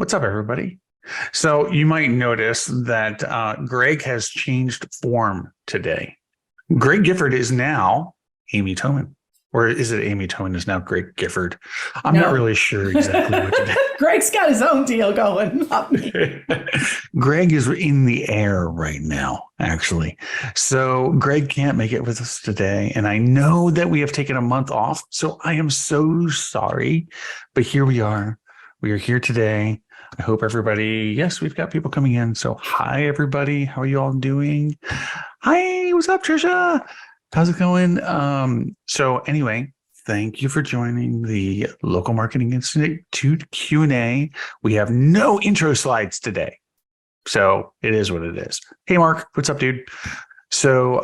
What's up, everybody? So you might notice that Greg has changed form today. Greg Gifford is now Amy Toman. Or is it Amy Toman is now Greg Gifford? I'm not No. really sure exactly what to do. Greg's got his own deal going, not me. Greg is in the air right now, actually. So Greg can't make it with us today. And I know that we have taken a month off. So I am so sorry. But here we are. We are here today. I hope everybody, yes, we've got people coming in. So hi, everybody. How are you all doing? Hi, what's up, Trisha? How's it going? So anyway, thank you for joining the Local Marketing Institute Q&A. We have no intro slides today. So it is what it is. Hey, Mark, what's up, dude? So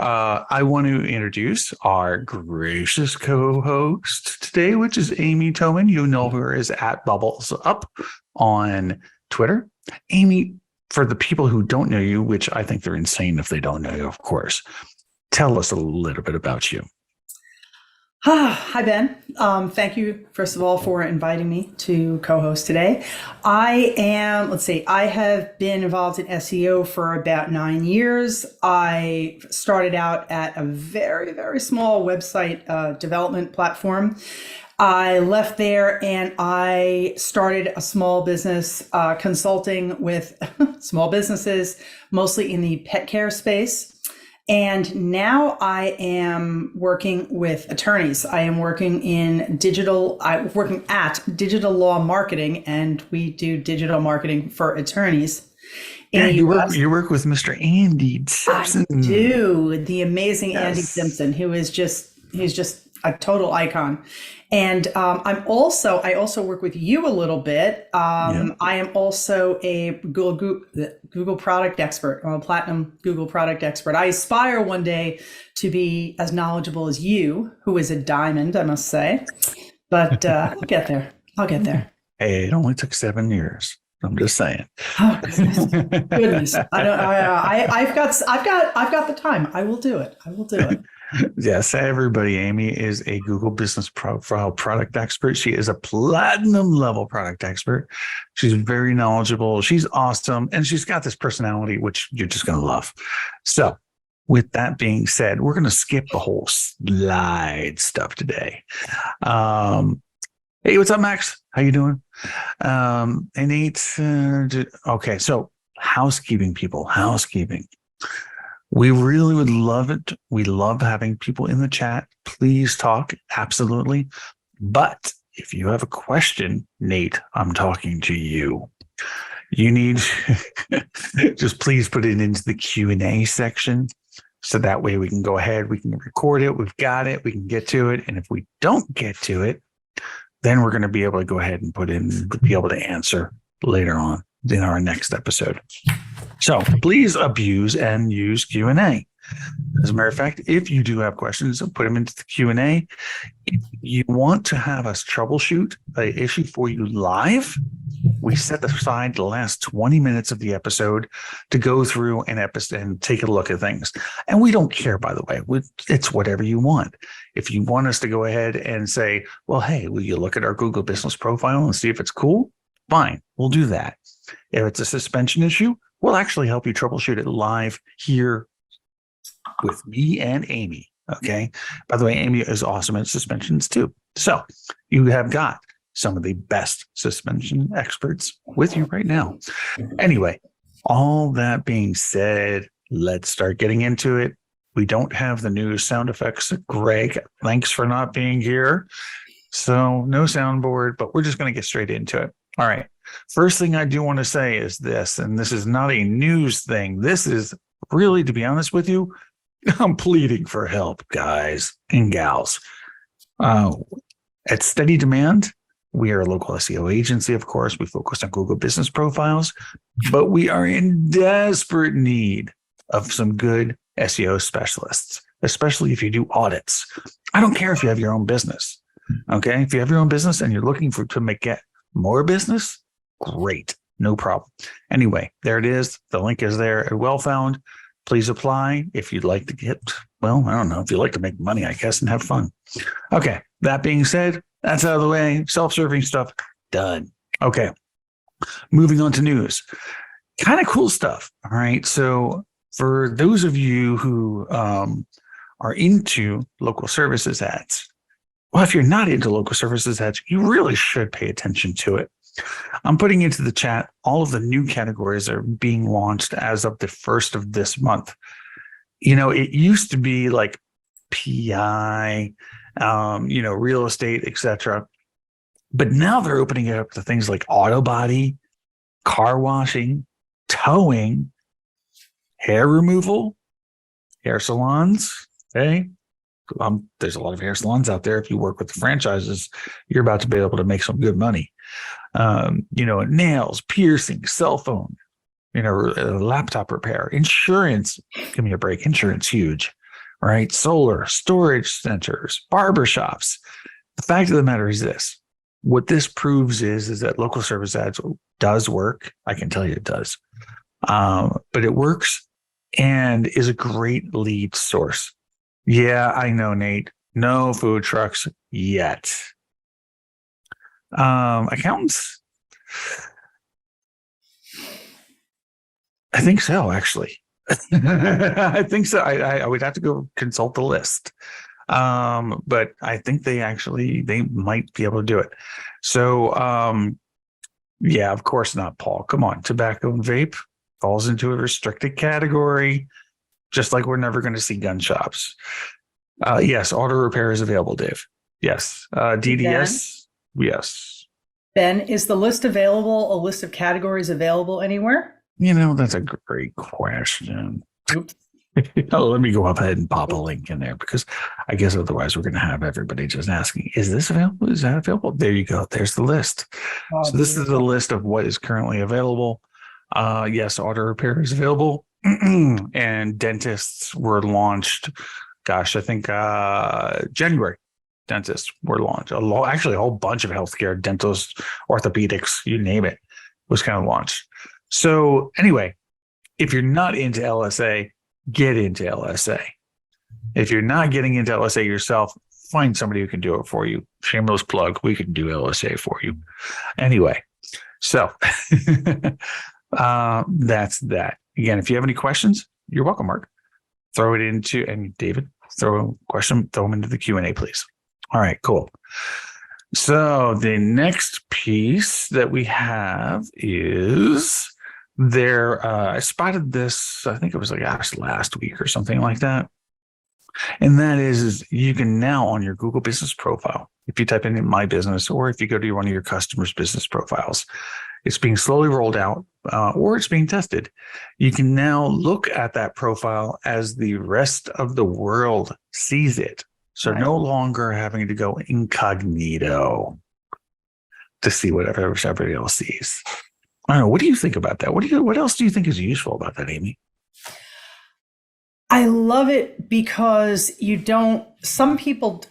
I want to introduce our gracious co-host today, which is Amy Toman. You know her as @BubblesUp on Twitter. Amy, for the people who don't know you, which I think they're insane if they don't know you, of course, tell us a little bit about you. Hi, Ben. Thank you, first of all, for inviting me to co-host today. I have been involved in SEO for about 9 years. I started out at a very, very small website development platform. I left there and I started a small business consulting with small businesses, mostly in the pet care space. And now I am working with attorneys. I am working at digital law marketing, and we do digital marking for attorneys. Yeah, you work with Mr. Andy Simpson. I do, the amazing Yes. Andy Simpson, he's just a total icon. And I also work with you a little bit. I am also a Google product expert. I'm a platinum Google product expert. I aspire one day to be as knowledgeable as you, who is a diamond, I must say. But I'll get there. Hey, it only took 7 years. I'm just saying. Oh goodness! I've got the time. I will do it. Yes, everybody. Amy is a Google Business Profile product expert. She is a platinum level product expert. She's very knowledgeable. She's awesome. And she's got this personality, which you're just going to love. So with that being said, we're going to skip the whole slide stuff today. Hey, what's up, Max? How you doing? And Nate. Okay, so housekeeping, people. Housekeeping. We really would love it. We love having people in the chat. Please talk. Absolutely. But if you have a question, Nate, I'm talking to you. You need just please put it into the Q&A section. So that way we can go ahead. We can record it. We've got it. We can get to it. And if we don't get to it, then we're going to be able to go ahead and be able to answer later on in our next episode. So please abuse and use Q&A. As a matter of fact, if you do have questions, put them into the Q&A. If you want to have us troubleshoot an issue for you live, we set aside the last 20 minutes of the episode to go through and take a look at things. And we don't care, by the way. It's whatever you want. If you want us to go ahead and say, well, hey, will you look at our Google Business Profile and see if it's cool? Fine, we'll do that. If it's a suspension issue, we'll actually help you troubleshoot it live here with me and Amy. Okay. By the way, Amy is awesome at suspensions too. So you have got some of the best suspension experts with you right now. Anyway, all that being said, let's start getting into it. We don't have the new sound effects. Greg, thanks for not being here. So no soundboard, but we're just going to get straight into it. All right. First thing I do want to say is this, and this is not a news thing. This is really, to be honest with you, I'm pleading for help, guys and gals. At Steady Demand, we are a local SEO agency, of course. We focus on Google Business Profiles, but we are in desperate need of some good SEO specialists, especially if you do audits. I don't care if you have your own business. Okay. If you have your own business and you're looking to get more business, great. No problem. Anyway, there it is. The link is there at Well Found. Please apply if you'd like to get, well, I don't know, if you'd like to make money, I guess, and have fun. Okay. That being said, that's out of the way. Self-serving stuff done. Okay. Moving on to news, kind of cool stuff. All right. So for those of you who are into local services ads, well, if you're not into local services ads, you really should pay attention to it. I'm putting into the chat all of the new categories that are being launched as of the 1st of this month. It used to be like PI, real estate, etc. But now they're opening it up to things like auto body, car washing, towing, hair removal, hair salons. Okay. There's a lot of hair salons out there. If you work with the franchises, you're about to be able to make some good money. Nails, piercing, cell phone, laptop repair, insurance. Give me a break. Insurance, huge, right? Solar, storage centers, barbershops. The fact of the matter is this. What this proves is that local service ads does work. I can tell you it does. But it works and is a great lead source. Yeah, I know, Nate. No food trucks yet. Accountants? I think so, actually. I think so. I would have to go consult the list. But I think they might be able to do it. So, yeah, of course not, Paul. Come on. Tobacco and vape falls into a restricted category, just like we're never going to see gun shops. Yes, auto repair is available, Dave. Yes. DDS, Ben? Yes. Ben, is the list available, a list of categories available anywhere? That's a great question. Oops. Let me go ahead and pop a link in there, because I guess otherwise we're going to have everybody just asking, is this available? Is that available? There you go. There's the list. So this is the list of what is currently available. Yes, auto repair is available. And dentists were launched. Gosh, I think January. Dentists were launched. Actually, a whole bunch of healthcare, dentists, orthopedics, you name it, was kind of launched. So anyway, if you're not into LSA, get into LSA. If you're not getting into LSA yourself, find somebody who can do it for you. Shameless plug, we can do LSA for you. Anyway, so that's that. Again, if you have any questions, you're welcome, Mark. Throw it into, and David, throw them into the Q&A, please. All right, cool. So the next piece that we have is I spotted this, I think it was like last week or something like that. And that is you can now, on your Google business profile, if you type in my business, or if you go to one of your customers' business profiles, it's being slowly rolled out, or it's being tested. You can now look at that profile as the rest of the world sees it. So no longer having to go incognito to see whatever everybody else sees. I don't know. What do you think about that? What else do you think is useful about that, Amy? I love it because some people,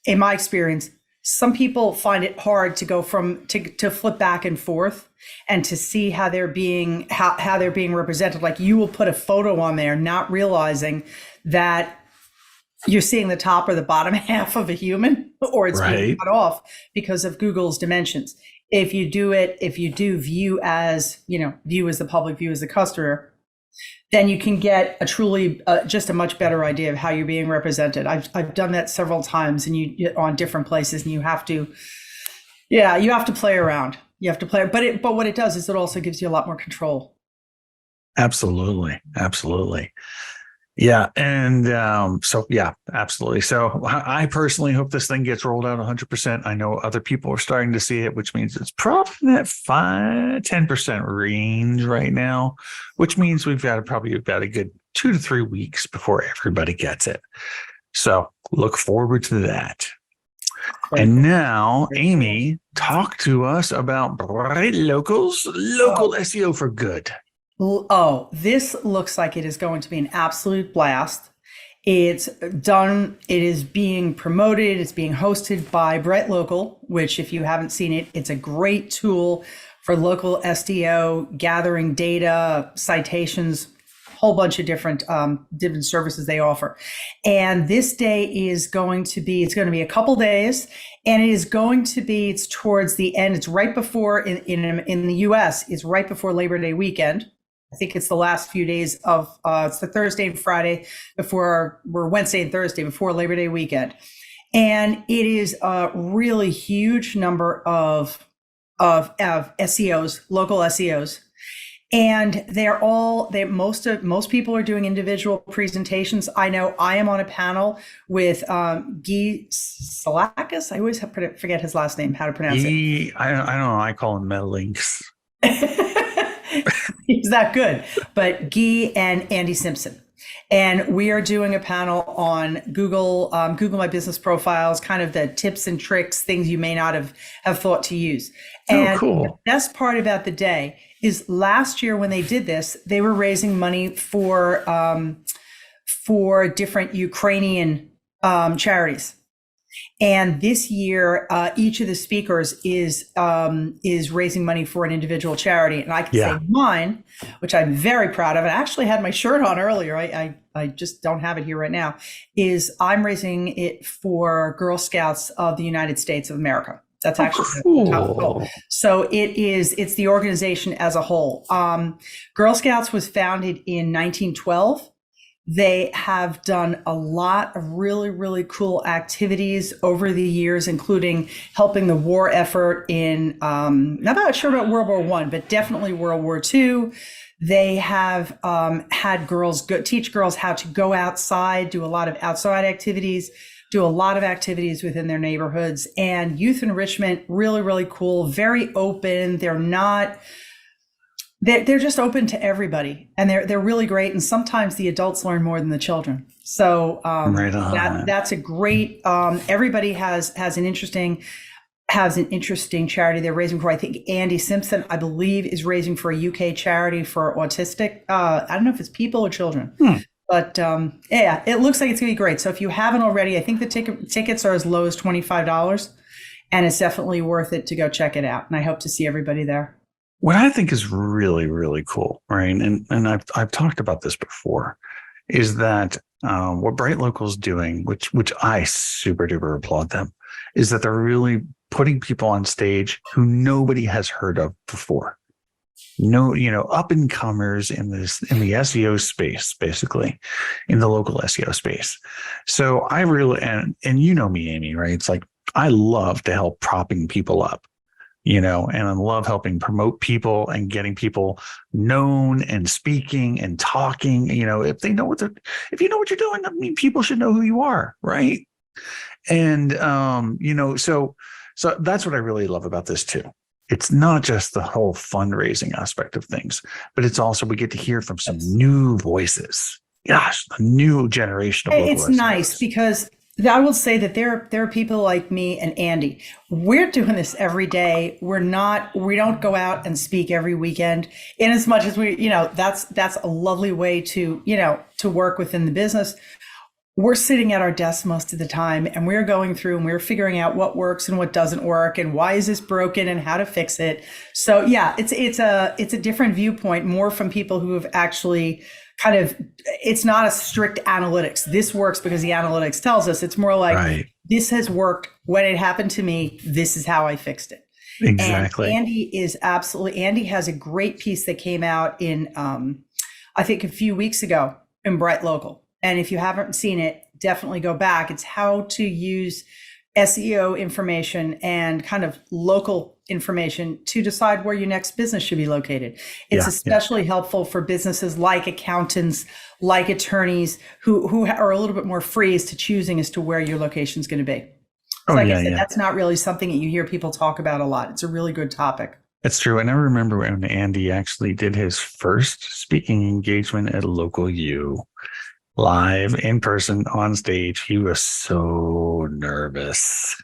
in my experience, some people find it hard to go to flip back and forth and to see how they're being represented. Like, you will put a photo on there, not realizing that you're seeing the top or the bottom half of a human, or it's being cut off because of Google's dimensions. If you do view as the public, view as the customer, then you can get a truly just a much better idea of how you're being represented. I've done that several times, and you on different places, and you have to play around. You have to play, but what it does is it also gives you a lot more control. Absolutely. Yeah. And absolutely. So I personally hope this thing gets rolled out 100%. I know other people are starting to see it, which means it's probably in that 10% range right now, which means we've got a good 2 to 3 weeks before everybody gets it. So look forward to that. And now, Amy, talk to us about local SEO for good. Oh, this looks like it is going to be an absolute blast. It's done. It is being promoted. It's being hosted by Brett Local, which, if you haven't seen it, it's a great tool for local SEO, gathering data, citations, whole bunch of different services they offer. And this day is going to be, it's going to be a couple days, and it is going to be, it's towards the end. It's right before, in the US, it's right before Labor Day weekend. I think it's the last few days of, it's the Thursday and Friday we're Wednesday and Thursday before Labor Day weekend. And it is a really huge number of SEOs, local SEOs. And most people are doing individual presentations. I know I am on a panel with Guy Salakis. I always forget his last name, how to pronounce it. I don't know. I call him Metalinks. He's that good. But Guy and Andy Simpson. And we are doing a panel on Google My Business Profiles, kind of the tips and tricks, things you may not have thought to use. And cool. The best part about the day is last year when they did this, they were raising money for different Ukrainian charities. And this year, each of the speakers is raising money for an individual charity. And I can say mine, which I'm very proud of. I actually had my shirt on earlier. I just don't have it here right now. Is I'm raising it for Girl Scouts of the United States of America. That's actually the top goal. So it's the organization as a whole. Girl Scouts was founded in 1912. They have done a lot of really, really cool activities over the years, including helping the war effort in, I'm not sure about World War I, but definitely World War II. They have had girls teach girls how to go outside, do a lot of outside activities, do a lot of activities within their neighborhoods, and youth enrichment, really, really cool, very open. They're just open to everybody, and they're really great. And sometimes the adults learn more than the children. So that's a great. Everybody has an interesting charity they're raising for. I think Andy Simpson, I believe, is raising for a UK charity for autistic. I don't know if it's people or children, but it looks like it's gonna be great. So if you haven't already, I think the tickets are as low as $25, and it's definitely worth it to go check it out. And I hope to see everybody there. What I think is really, really cool, right? And I've talked about this before, is that what Bright Local's doing, which I super duper applaud them, is that they're really putting people on stage who nobody has heard of before. No, up and comers in the SEO space, basically, in the local SEO space. So I really, and you know me, Amy, right? It's like I love to help propping people up. And I love helping promote people and getting people known and speaking and talking. If you know what you're doing, I mean, people should know who you are, right? And so that's what I really love about this too. It's not just the whole fundraising aspect of things, but it's also we get to hear from some new voices. Gosh, a new generation of local It's nice because I will say that there are people like me and Andy. We're doing this every day. We don't go out and speak every weekend. In as much as that's a lovely way to work within the business. We're sitting at our desks most of the time, and we're going through and we're figuring out what works and what doesn't work, and why is this broken and how to fix it. So yeah, it's a different viewpoint, more from people who have actually it's not a strict analytics. This works because the analytics tells us. It's more like This has worked when it happened to me. This is how I fixed it. Exactly. And Andy has a great piece that came out in, I think a few weeks ago in Bright Local. And if you haven't seen it, definitely go back. It's how to use SEO information and kind of local information to decide where your next business should be located. It's especially helpful for businesses like accountants, like attorneys, who are a little bit more free as to where your location is going to be. I said, that's not really something that you hear people talk about a lot. It's a really good topic. It's true. And I remember when Andy actually did his first speaking engagement at Local U, live in person on stage. He was so nervous.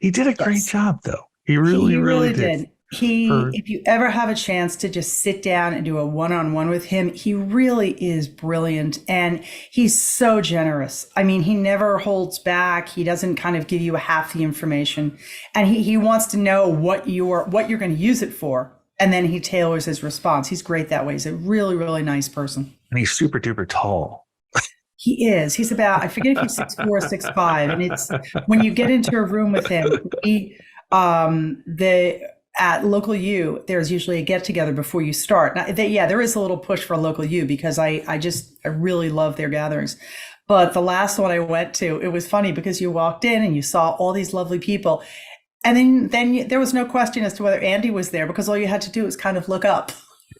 He did a great job, though. He really did. If you ever have a chance to just sit down and do a one-on-one with him, he really is brilliant, and he's so generous. I mean, he never holds back. He doesn't kind of give you half the information, and he wants to know what you're going to use it for. and then he tailors his response. He's great that way. He's a really, really nice person. And he's super duper tall. He is. He's about, I forget if he's 6'4", 6'5", and it's when you get into a room with him, the at local U, there's usually a get together before you start. Now, there is a little push for local U because I really love their gatherings. But the last one I went to, it was funny because you walked in and you saw all these lovely people, and there was no question as to whether Andy was there because all you had to do was kind of look up.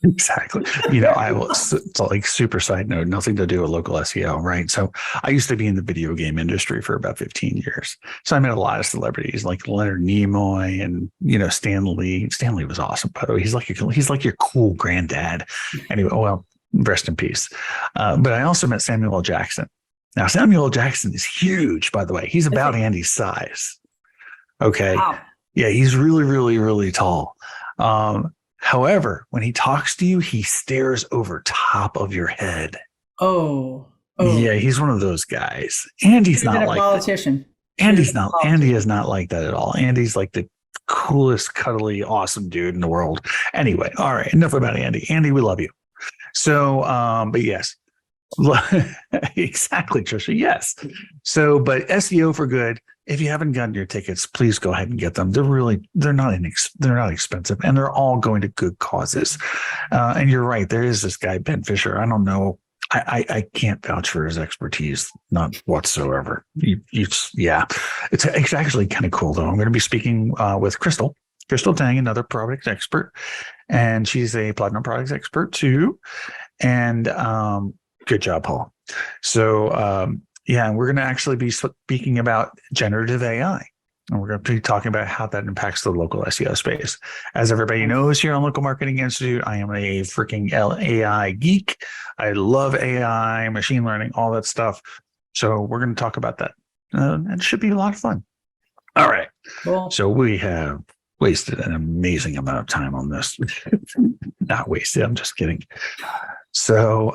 Exactly. I will, it's like super side note, nothing to do with local SEO, right? So I used to be in the video game industry for about 15 years. So I met a lot of celebrities like Leonard Nimoy and, Stan Lee. Stan Lee was awesome, by the way. He's like your cool granddad. Anyway, well, rest in peace. But I also met Samuel L. Jackson. Now, Samuel L. Jackson is huge, by the way. He's about Andy's size. Okay. Wow. Yeah, he's really, really, really tall. However, when he talks to you, he stares over top of your head. Oh. Yeah, he's one of those guys. Andy's not like a politician. Andy is not like that at all. Andy's like the coolest, cuddly, awesome dude in the world. Anyway, all right, enough about Andy. Andy, we love you. So, but yes. Exactly, Trisha. Yes. So, but SEO for Good. If you haven't gotten your tickets, please go ahead and get them. They're not expensive, and they're all going to good causes. And you're right. There is this guy, Ben Fisher. I don't know. I can't vouch for his expertise, not whatsoever. Yeah. It's actually kind of cool though. I'm going to be speaking with Crystal Tang, another product expert, and she's a platinum products expert too. And good job, Paul. So, yeah, we're going to actually be speaking about generative AI. And we're going to be talking about how that impacts the local SEO space. As everybody knows here on Local Marketing Institute, I am a freaking AI geek. I love AI, machine learning, all that stuff. So we're going to talk about that. It should be a lot of fun. All right. Cool. So we have wasted an amazing amount of time on this. Not wasted. I'm just kidding. So,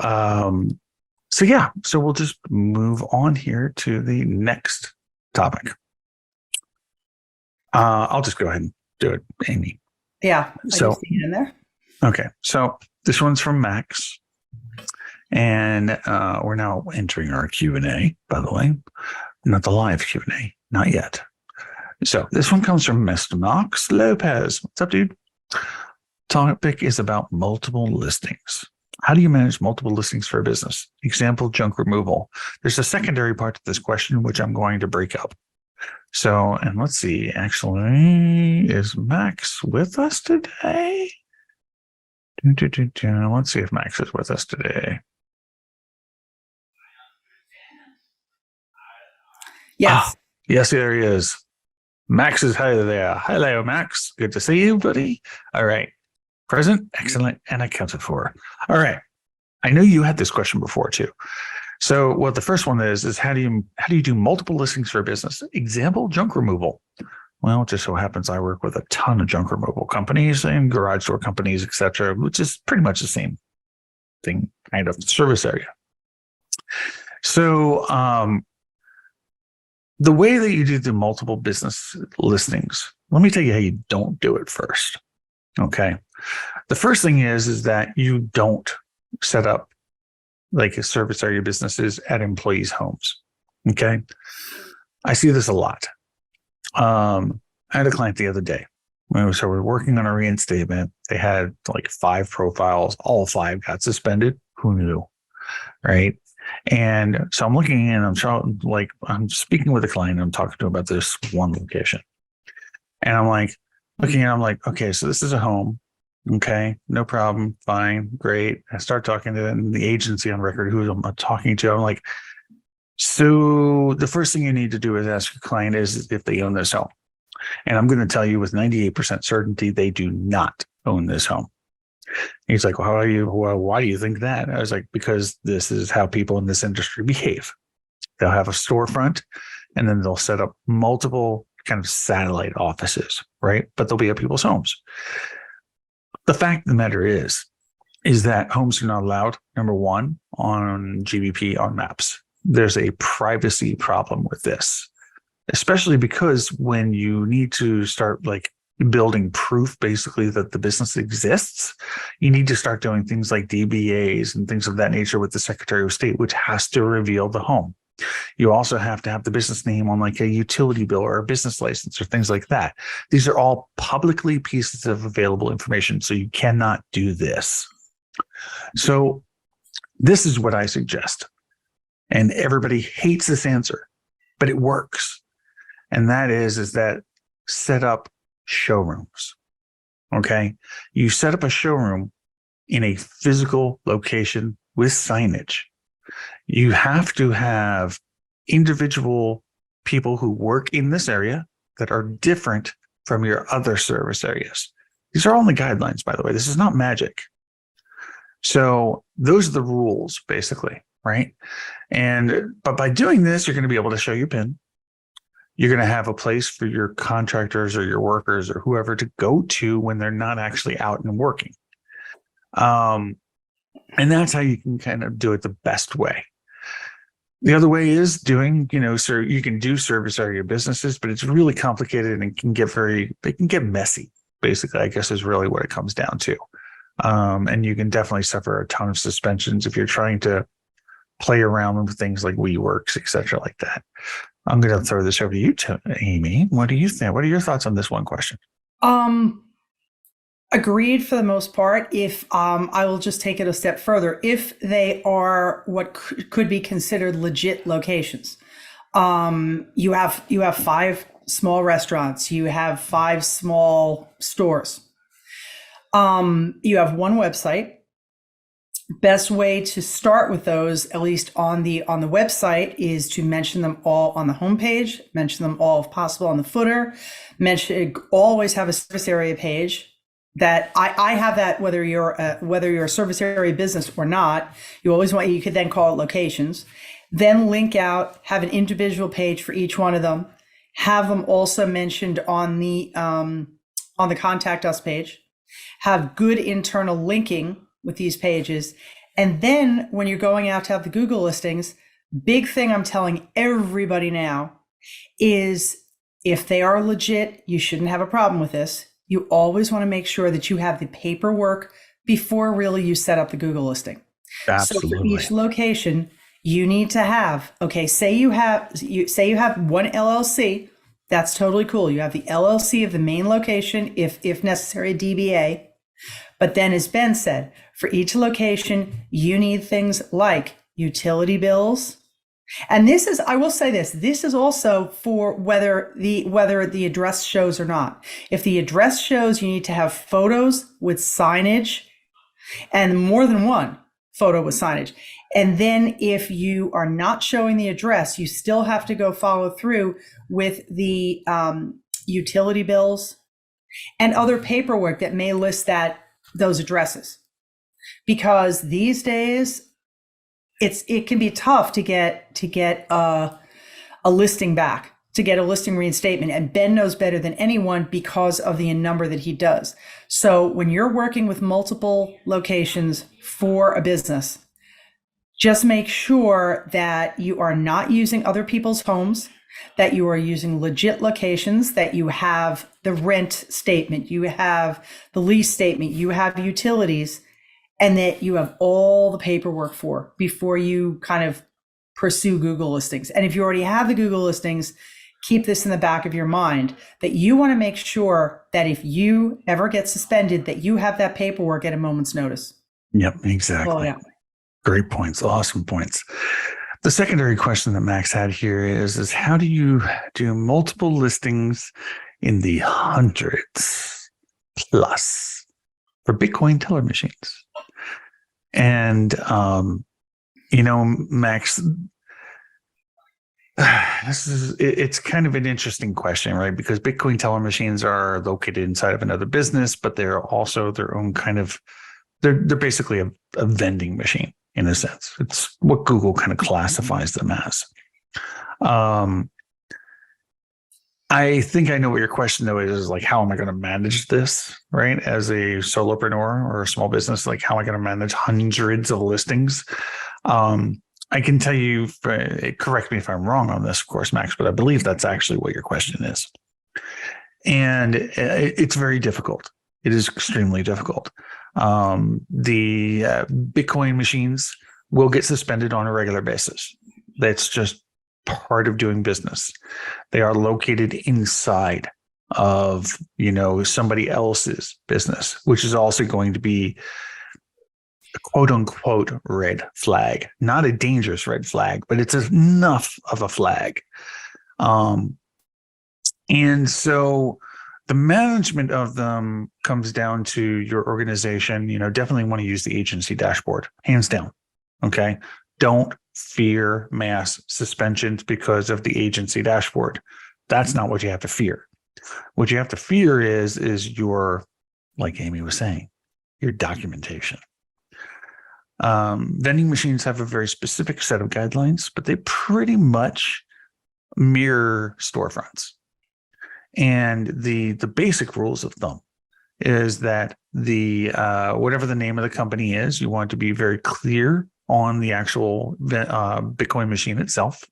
yeah, so we'll just move on here to the next topic. I'll just go ahead and do it, Amy. Yeah. So in there. Okay. So this one's from Max, and we're now entering our Q&A, by the way, not the live Q&A, not yet. So this one comes from Mr. Knox Lopez. What's up, dude? Topic is about multiple listings. How do you manage multiple listings for a business? Example, junk removal. There's a secondary part to this question, which I'm going to break up. So, and let's see, actually, is Max with us today? Let's see if Max is with us today. Yes. Yes, there he is. Max is hi there. Hello, Max. Good to see you, buddy. All right. Present, excellent, and accounted for. All right. I know you had this question before too. So what the first one is how do you do multiple listings for a business? Example, junk removal. Well, it just so happens I work with a ton of junk removal companies and garage door companies, etc., which is pretty much the same thing, kind of service area. So the way that you do the multiple business listings, let me tell you how you don't do it first. Okay. The first thing is that you don't set up like a service area businesses at employees' homes. Okay. I see this a lot. I had a client the other day. So we're working on a reinstatement. They had like 5 profiles. All 5 got suspended. Who knew? Right. And so I'm looking in, I'm speaking with a client. I'm talking to him about this one location. And I'm like, looking at, I'm like, okay, so this is a home. Okay, no problem. Fine. Great. I start talking to the agency on record who I'm talking to. I'm like, so the first thing you need to do is ask your client is if they own this home. And I'm going to tell you with 98% certainty, they do not own this home. He's like, why do you think that? I was like, because this is how people in this industry behave. They'll have a storefront and then they'll set up multiple kind of satellite offices, right? But they'll be at people's homes. The fact of the matter is that homes are not allowed, number one, on GBP on maps. There's a privacy problem with this, especially because when you need to start like building proof basically that the business exists, you need to start doing things like DBAs and things of that nature with the Secretary of State, which has to reveal the home. You also have to have the business name on like a utility bill or a business license or things like that. These are all publicly pieces of available information, so you cannot do this. So this is what I suggest. And everybody hates this answer, but it works. And that is that set up showrooms. Okay. You set up a showroom in a physical location with signage. You have to have individual people who work in this area that are different from your other service areas. These are only guidelines, by the way. This is not magic. So those are the rules, basically, right? But by doing this, you're going to be able to show your PIN. You're going to have a place for your contractors or your workers or whoever to go to when they're not actually out and working. And that's how you can kind of do it the best way. The other way is doing, so you can do service area businesses, but it's really complicated and they can get messy, basically, I guess is really what it comes down to. And you can definitely suffer a ton of suspensions if you're trying to play around with things like WeWorks, et cetera, like that. I'm going to throw this over to you, Amy. What do you think? What are your thoughts on this one question? Agreed for the most part. If I will just take it a step further, if they are what could be considered legit locations, you have 5 small restaurants, you have 5 small stores, you have one website. Best way to start with those, at least on the website, is to mention them all on the homepage, mention them all if possible on the footer, always have a service area page. That I have that whether you're a service area business or not. You could then call it locations, then link out, have an individual page for each one of them, have them also mentioned on the contact us page, have good internal linking with these pages. And then when you're going out to have the Google listings, big thing I'm telling everybody now is if they are legit, you shouldn't have a problem with this. You always want to make sure that you have the paperwork before really you set up the Google listing. Absolutely. So for each location, you need to have, say you have one LLC, that's totally cool. You have the LLC of the main location, if necessary, DBA. But then, as Ben said, for each location, you need things like utility bills. And this is, I will say this is also for whether the address shows or not. If the address shows, you need to have photos with signage and more than one photo with signage. And then if you are not showing the address, you still have to go follow through with the utility bills and other paperwork that may list those addresses. Because these days, it can be tough to get a listing back, to get a listing reinstatement. And Ben knows better than anyone because of the number that he does. So when you're working with multiple locations for a business, just make sure that you are not using other people's homes, that you are using legit locations, that you have the rent statement, you have the lease statement, you have utilities, and that you have all the paperwork before you kind of pursue Google listings. And if you already have the Google listings, keep this in the back of your mind that you want to make sure that if you ever get suspended, that you have that paperwork at a moment's notice. Yep, exactly. Well, yeah. Great points. Awesome points. The secondary question that Max had here is how do you do multiple listings in the hundreds plus for Bitcoin teller machines? And, Max, it's kind of an interesting question, right? Because Bitcoin teller machines are located inside of another business, but they're also their own kind of, they're basically a vending machine in a sense. It's what Google kind of classifies them as. I think I know what your question though is like, how am I going to manage this, right? As a solopreneur or a small business, like how am I going to manage hundreds of listings? I can tell you, correct me if I'm wrong on this, of course, Max, but I believe that's actually what your question is. And it's very difficult. It is extremely difficult. The Bitcoin machines will get suspended on a regular basis. That's just part of doing business. They are located inside of, somebody else's business, which is also going to be a quote unquote red flag, not a dangerous red flag, but it's enough of a flag. And so the management of them comes down to your organization. Definitely want to use the agency dashboard, hands down. Okay. Don't fear mass suspensions because of the agency dashboard. That's not what you have to fear. What you have to fear is your, like Amy was saying, your documentation. Vending machines have a very specific set of guidelines, but they pretty much mirror storefronts. And the basic rules of thumb is that the whatever the name of the company is, you want to be very clear on the actual Bitcoin machine itself.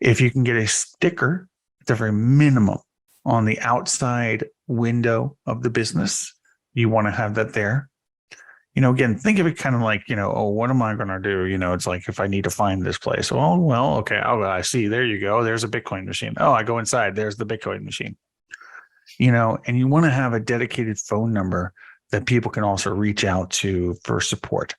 If you can get a sticker at the very minimum on the outside window of the business, you want to have that there. Again, think of it kind of like, what am I going to do? It's like if I need to find this place. Well, okay. Oh, I see. There you go. There's a Bitcoin machine. Oh, I go inside. There's the Bitcoin machine. And you want to have a dedicated phone number that people can also reach out to for support.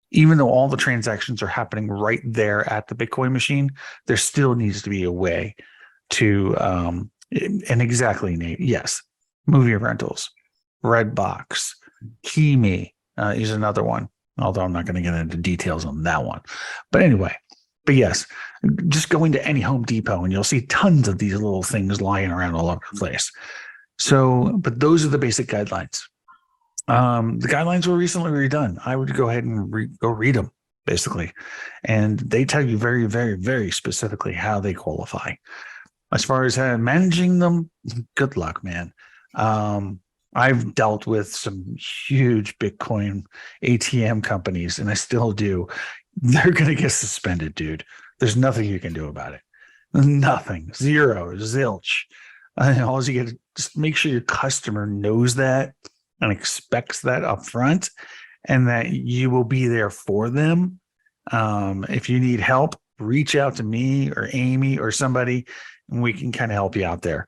Even though all the transactions are happening right there at the Bitcoin machine, there still needs to be a way to, and exactly, Nate, yes, movie rentals, Redbox, KeyMe, is another one, although I'm not going to get into details on that one. But anyway, yes, just go into any Home Depot and you'll see tons of these little things lying around all over the place. So, but those are the basic guidelines. The guidelines were recently redone. I would go ahead and go read them, basically. And they tell you very, very, very specifically how they qualify. As far as managing them, good luck, man. I've dealt with some huge Bitcoin ATM companies, and I still do. They're going to get suspended, dude. There's nothing you can do about it. Nothing. Zero. Zilch. All you get to just make sure your customer knows that and expects that up front, and that you will be there for them. If you need help, reach out to me or Amy or somebody, and we can kind of help you out there.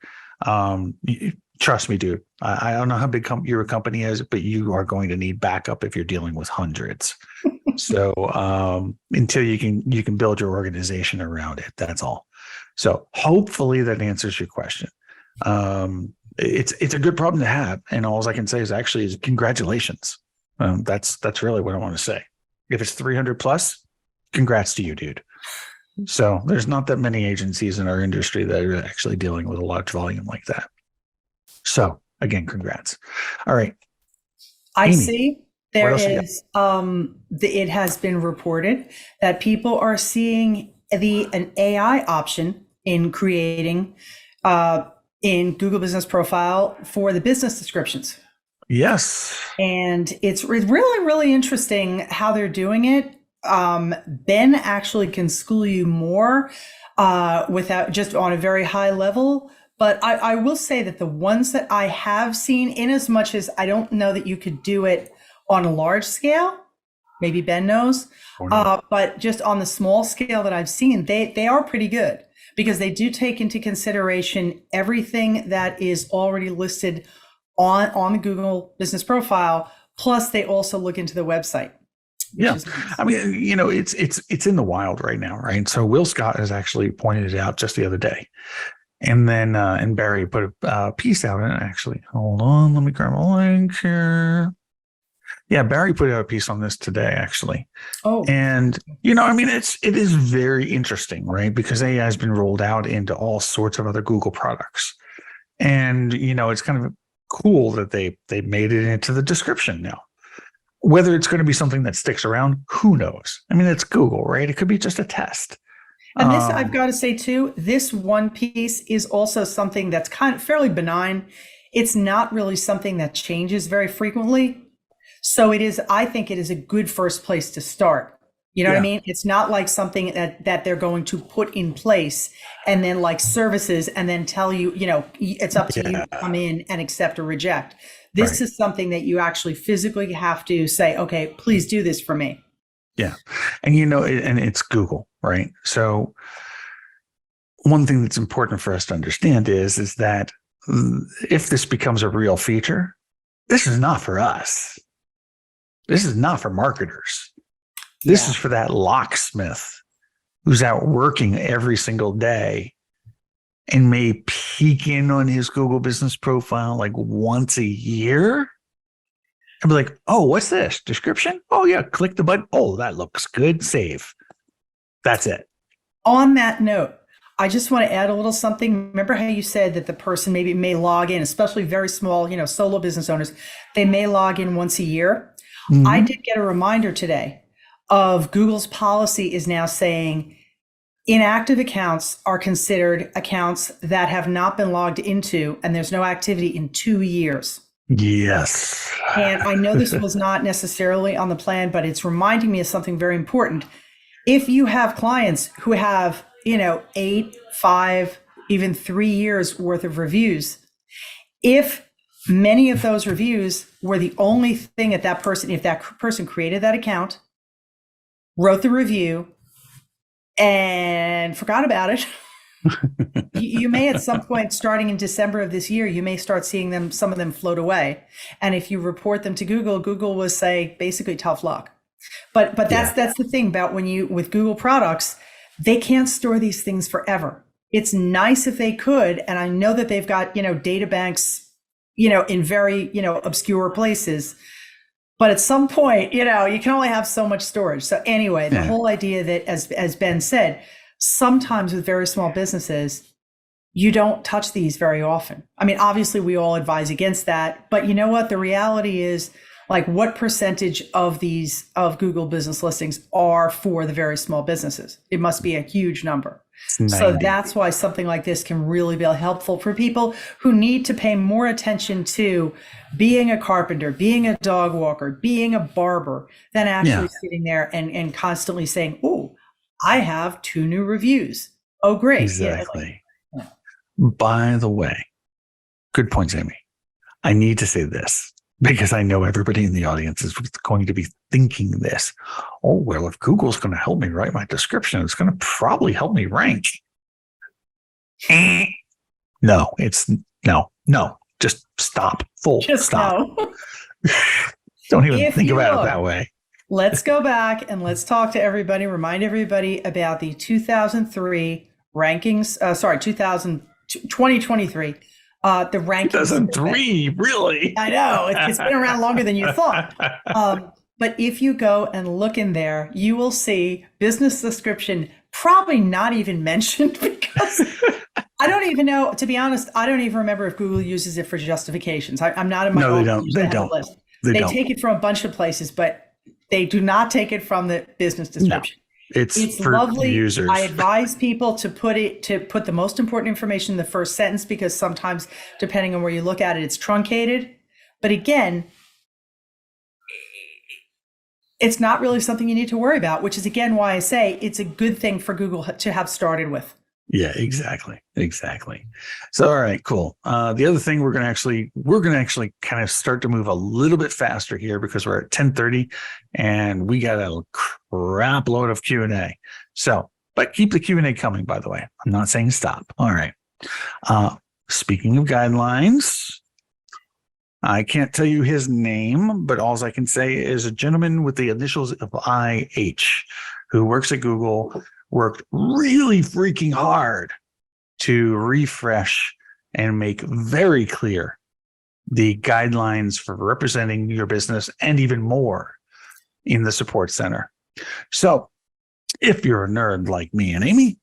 Trust me, dude. I don't know how big your company is, but you are going to need backup if you're dealing with hundreds. So until you can build your organization around it, that's all. So hopefully that answers your question. It's a good problem to have, and all I can say is congratulations. That's really what I want to say. If it's 300 plus, congrats to you, dude. So there's not that many agencies in our industry that are actually dealing with a large volume like that. So again, congrats. All right. I Amy, see there is, it has been reported that people are seeing an AI option in creating in Google Business Profile for the business descriptions. Yes. And it's really, really interesting how they're doing it. Ben actually can school you more without just on a very high level. But I will say that the ones that I have seen, in as much as I don't know that you could do it on a large scale, maybe Ben knows, but just on the small scale that I've seen, they are pretty good because they do take into consideration everything that is already listed on the Google Business Profile. Plus, they also look into the website. Yeah. Nice. I mean, it's in the wild right now, right? So Will Scott has actually pointed it out just the other day. And then, and Barry put a piece out in it, actually. Hold on, let me grab a link here. Yeah, Barry put out a piece on this today, actually. Oh. And, it is very interesting, right? Because AI has been rolled out into all sorts of other Google products. And, it's kind of cool that they made it into the description now. Whether it's going to be something that sticks around, who knows? I mean, it's Google, right? It could be just a test. And this, I've got to say too, this one piece is also something that's kind of fairly benign. It's not really something that changes very frequently. So I think it is a good first place to start. You know what I Yeah. mean? It's not like something that they're going to put in place and then like services and then tell you, it's up to you to Yeah. come in and accept or reject. This Right. is something that you actually physically have to say, okay, please do this for me. Yeah. And and it's Google, right? So one thing that's important for us to understand is that if this becomes a real feature, this is not for us. This is not for marketers. This Yeah. is for that locksmith who's out working every single day and may peek in on his Google business profile like once a year and be like, oh, what's this? Description? Oh, yeah. Click the button. Oh, that looks good. Save. That's it. On that note, I just want to add a little something. Remember how you said that the person maybe may log in, especially very small, solo business owners, they may log in once a year. I Mm-hmm. did get a reminder today of Google's policy is now saying inactive accounts are considered accounts that have not been logged into and there's no activity in 2 years. Yes. And I know this was not necessarily on the plan, but it's reminding me of something very important. If you have clients who have, 8, 5, even 3 years worth of reviews, if many of those reviews were the only thing if that person created that account, wrote the review, and forgot about it, you may at some point starting in December of this year, you may start seeing some of them float away. And if you report them to Google, Google will say basically tough luck. But that's the thing about with Google products, they can't store these things forever. It's nice if they could, and I know that they've got data banks in very obscure places. But at some point, you can only have so much storage. So anyway, the whole idea that, as Ben said, sometimes with very small businesses, you don't touch these very often. I mean, obviously, we all advise against that. But you know what? The reality is, like, what percentage of Google business listings are for the very small businesses? It must be a huge number. So that's why something like this can really be helpful for people who need to pay more attention to being a carpenter, being a dog walker, being a barber, than actually sitting there and constantly saying, oh, I have 2 new reviews. Oh, great. Exactly. By the way, good points, Amy. I need to say this because I know everybody in the audience is going to be thinking this. Oh, well, if Google's going to help me write my description, it's going to probably help me rank. No, just stop. Stop. No. Don't even think about it that way. Let's go back and let's talk to everybody, remind everybody about the 2003 rankings. 2023. The rankings. 2003, really? I know. It's been around longer than you thought. But if you go and look in there, you will see business description probably not even mentioned because I don't even know, to be honest, I don't even remember if Google uses it for justifications. I'm not in my own list. They take it from a bunch of places, but they do not take it from the business description. No, it's for lovely. Users. I advise people to put the most important information in the first sentence because sometimes, depending on where you look at it, it's truncated. But again, it's not really something you need to worry about, which is again why I say it's a good thing for Google to have started with. Yeah, exactly. So, all right, cool. The other thing we're going to actually kind of start to move a little bit faster here because we're at 10:30 and we got a crap load of Q&A. So, but keep the Q&A coming, by the way. I'm not saying stop. All right. Speaking of guidelines, I can't tell you his name, but all I can say is a gentleman with the initials of IH who works at Google, worked really freaking hard to refresh and make very clear the guidelines for representing your business and even more in the support center. So if you're a nerd like me and Amy,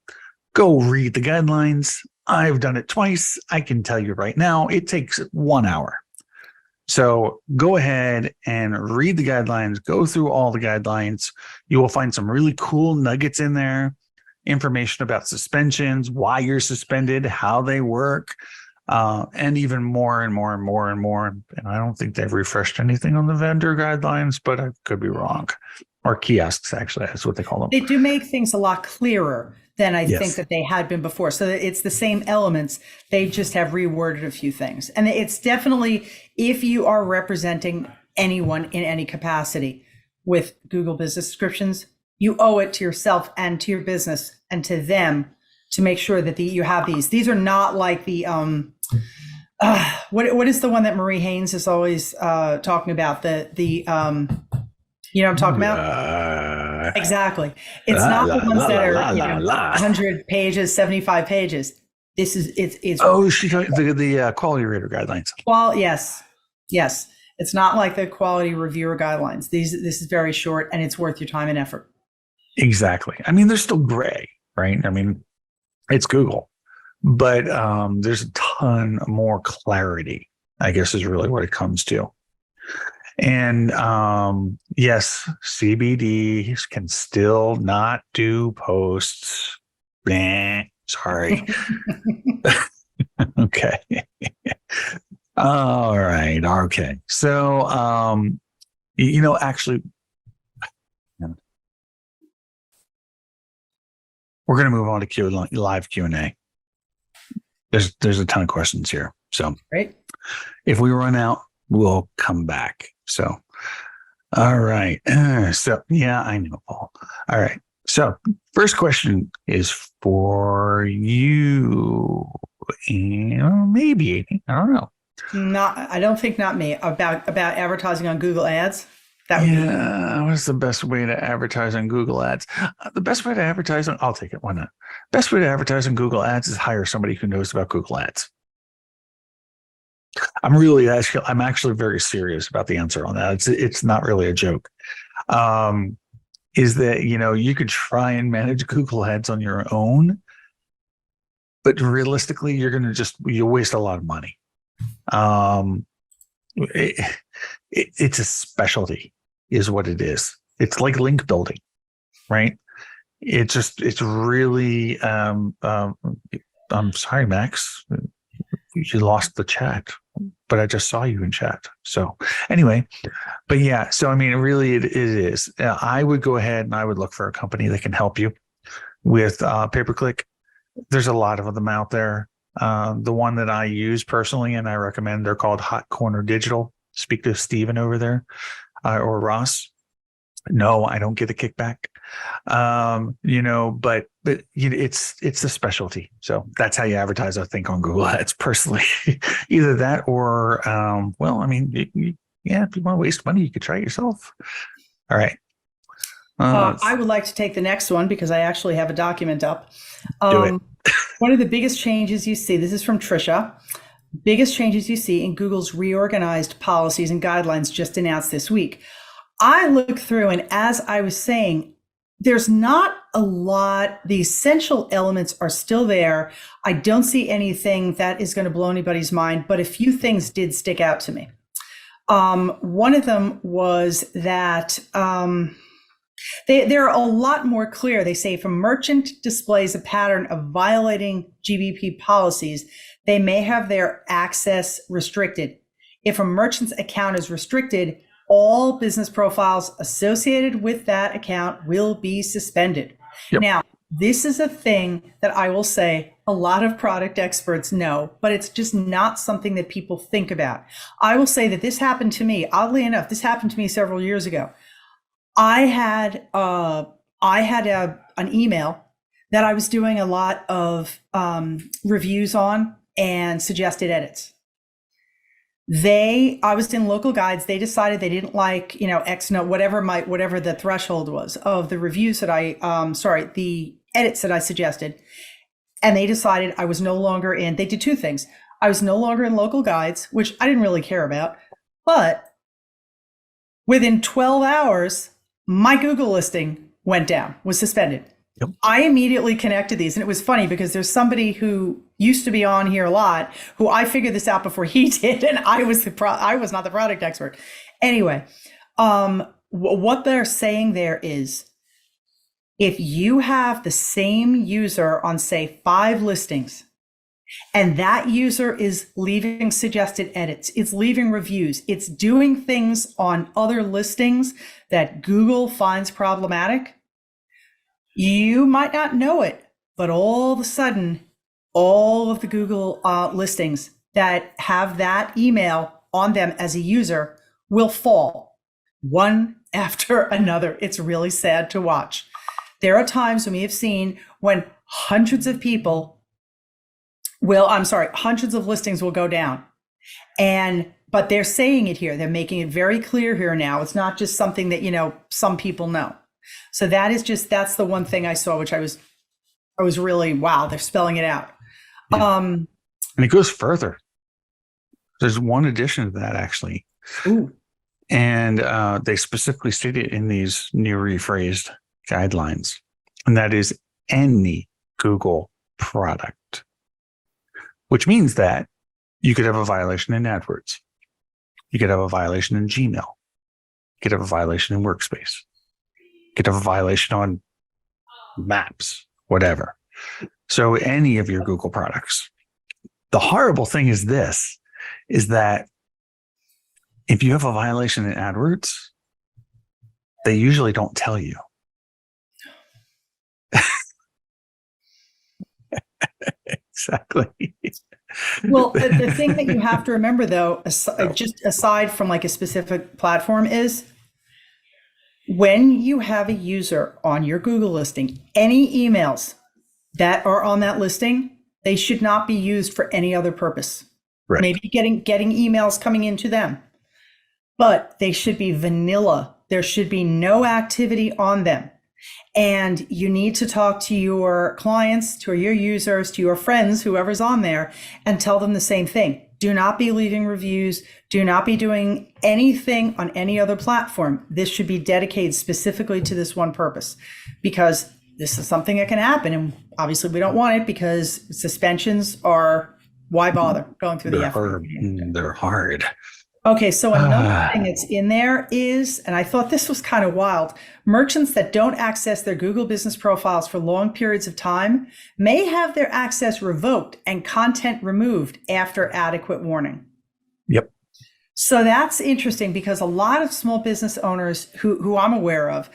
go read the guidelines. I've done it twice. I can tell you right now, it takes 1 hour. So go ahead and read the guidelines, go through all the guidelines. You will find some really cool nuggets in there, information about suspensions, why you're suspended, how they work, and even more and more and more and more. And I don't think they've refreshed anything on the vendor guidelines, but I could be wrong. or kiosks, actually, that's what they call them. They do make things a lot clearer than I think Yes. that they had been before. So it's the same elements. They just have reworded a few things. And it's definitely, if you are representing anyone in any capacity with Google Business Descriptions, you owe it to yourself and to your business and to them to make sure that you have these. These are not like the, what is the one that Marie Haynes is always talking about? You know what I'm talking about? Exactly. It's not the ones that are 100 pages, 75 pages. This is it's. Oh, the quality rater guidelines. Well, yes. It's not like the quality reviewer guidelines. This is very short, and it's worth your time and effort. Exactly. I mean, they're still gray, right? I mean, it's Google, but there's a ton more clarity, I guess, is really what it comes to. And yes, CBD can still not do posts. Sorry. Okay. All right. Okay. So, actually, we're going to move on to live Q&A. There's a ton of questions here. So, great. If we run out, we'll come back. So, all right. I know, Paul. All right. So, first question is for you, maybe Amy. I don't know. I don't think not me. About advertising on Google Ads. What's the best way to advertise on Google Ads? The best way to advertise on, I'll take it. Why not? Best way to advertise on Google Ads is hire somebody who knows about Google Ads. I'm actually very serious about the answer on that. It's not really a joke. Is that, you could try and manage Google Ads on your own, but realistically, you'll waste a lot of money. It's a specialty is what it is. It's like link building, right? It's really, I'm sorry, Max, you lost the chat, but I just saw you in chat. So anyway, but yeah, so I mean, really it is. I would go ahead and I would look for a company that can help you with pay-per-click. There's a lot of them out there. The one that I use personally and I recommend, they're called Hot Corner Digital. Speak to Steven over there or Ross. No, I don't get a kickback. But it's a specialty. So that's how you advertise, I think, on Google Ads personally. Either that or, if you want to waste money, you could try it yourself. All right. I would like to take the next one because I actually have a document up. Do it. One of the biggest changes you see, this is from Trisha, biggest changes you see in Google's reorganized policies and guidelines just announced this week. I looked through, and as I was saying, there's not a lot. The essential elements are still there. I don't see anything that is going to blow anybody's mind, but a few things did stick out to me. One of them was that they're a lot more clear. They say if a merchant displays a pattern of violating GBP policies, they may have their access restricted. If a merchant's account is restricted, all business profiles associated with that account will be suspended. Yep. Now, this is a thing that I will say a lot of product experts know, but it's just not something that people think about. I will say that this happened to me. Oddly enough, this happened to me several years ago. I had an email that I was doing a lot of reviews on and suggested edits. I was in local guides. They decided they didn't like, X note, whatever the threshold was of the reviews that the edits that I suggested. And they decided I was no longer they did two things. I was no longer in local guides, which I didn't really care about, but within 12 hours, my Google listing went down, was suspended. Yep. I immediately connected these. And it was funny because there's somebody who used to be on here a lot who I figured this out before he did. And I was not the product expert. Anyway, what they're saying there is if you have the same user on, say, 5 listings And that user is leaving suggested edits. It's leaving reviews. It's doing things on other listings that Google finds problematic. You might not know it, but all of a sudden, all of the Google listings that have that email on them as a user will fall one after another. It's really sad to watch. There are times when we have seen when hundreds of listings will go down. But they're saying it here. They're making it very clear here now. It's not just something that, some people know. So that's the one thing I saw, which I was really, wow, they're spelling it out. Yeah. And it goes further. There's one addition to that, actually. Ooh. And they specifically state it in these new rephrased guidelines. And that is any Google product, which means that you could have a violation in AdWords. You could have a violation in Gmail. You could have a violation in Workspace. You could have a violation on Maps, whatever. So any of your Google products. The horrible thing is that if you have a violation in AdWords, they usually don't tell you. Exactly. Well, the thing that you have to remember, though, just aside from like a specific platform, is when you have a user on your Google listing, any emails that are on that listing, they should not be used for any other purpose. Right. Maybe getting emails coming into them, but they should be vanilla. There should be no activity on them. And you need to talk to your clients, to your users, to your friends, whoever's on there, and tell them the same thing. Do not be leaving reviews. Do not be doing anything on any other platform. This should be dedicated specifically to this one purpose, because this is something that can happen. And obviously we don't want it, because suspensions are, why bother going through the effort? They're hard. Okay, so another thing that's in there is, and I thought this was kind of wild, merchants that don't access their Google business profiles for long periods of time may have their access revoked and content removed after adequate warning. Yep. So that's interesting, because a lot of small business owners who I'm aware of,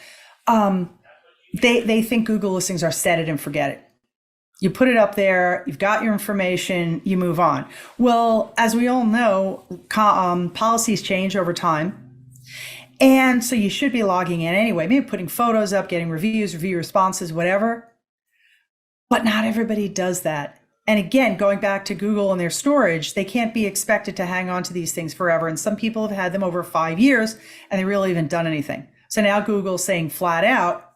they think Google listings are set it and forget it. You put it up there, you've got your information, you move on. Well, as we all know, policies change over time. And so you should be logging in anyway, maybe putting photos up, getting reviews, review responses, whatever. But not everybody does that. And again, going back to Google and their storage, they can't be expected to hang on to these things forever. And some people have had them over 5 years and they really haven't done anything. So now Google's saying flat out,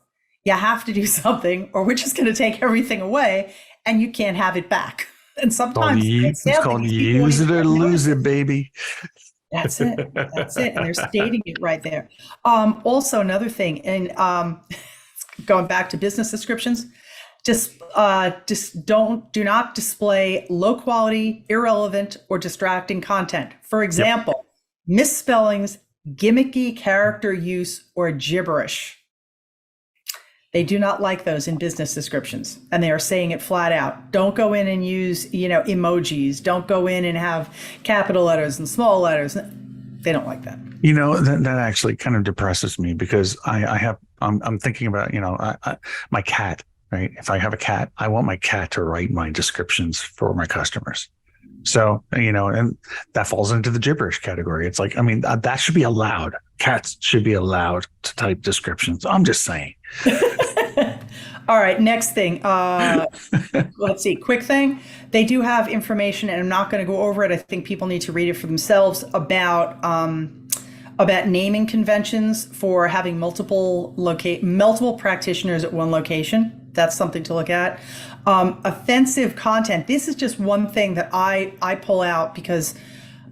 you have to do something, or we're just going to take everything away and you can't have it back. And sometimes it's called use it or lose it, baby. That's it. That's it. And they're stating it right there. Also, another thing, and going back to business descriptions, do not display low quality, irrelevant, or distracting content. For example, misspellings, gimmicky character use, or gibberish. They do not like those in business descriptions, and they are saying it flat out. Don't go in and use, emojis. Don't go in and have capital letters and small letters. They don't like that. That actually kind of depresses me, because I'm thinking about, my cat, right? If I have a cat, I want my cat to write my descriptions for my customers. So, and that falls into the gibberish category. It's like, that should be allowed. Cats should be allowed to type descriptions. I'm just saying. All right. Next thing. Let's see. Quick thing. They do have information, and I'm not going to go over it. I think people need to read it for themselves about naming conventions for having multiple practitioners at one location. That's something to look at. Offensive content. This is just one thing that I pull out, because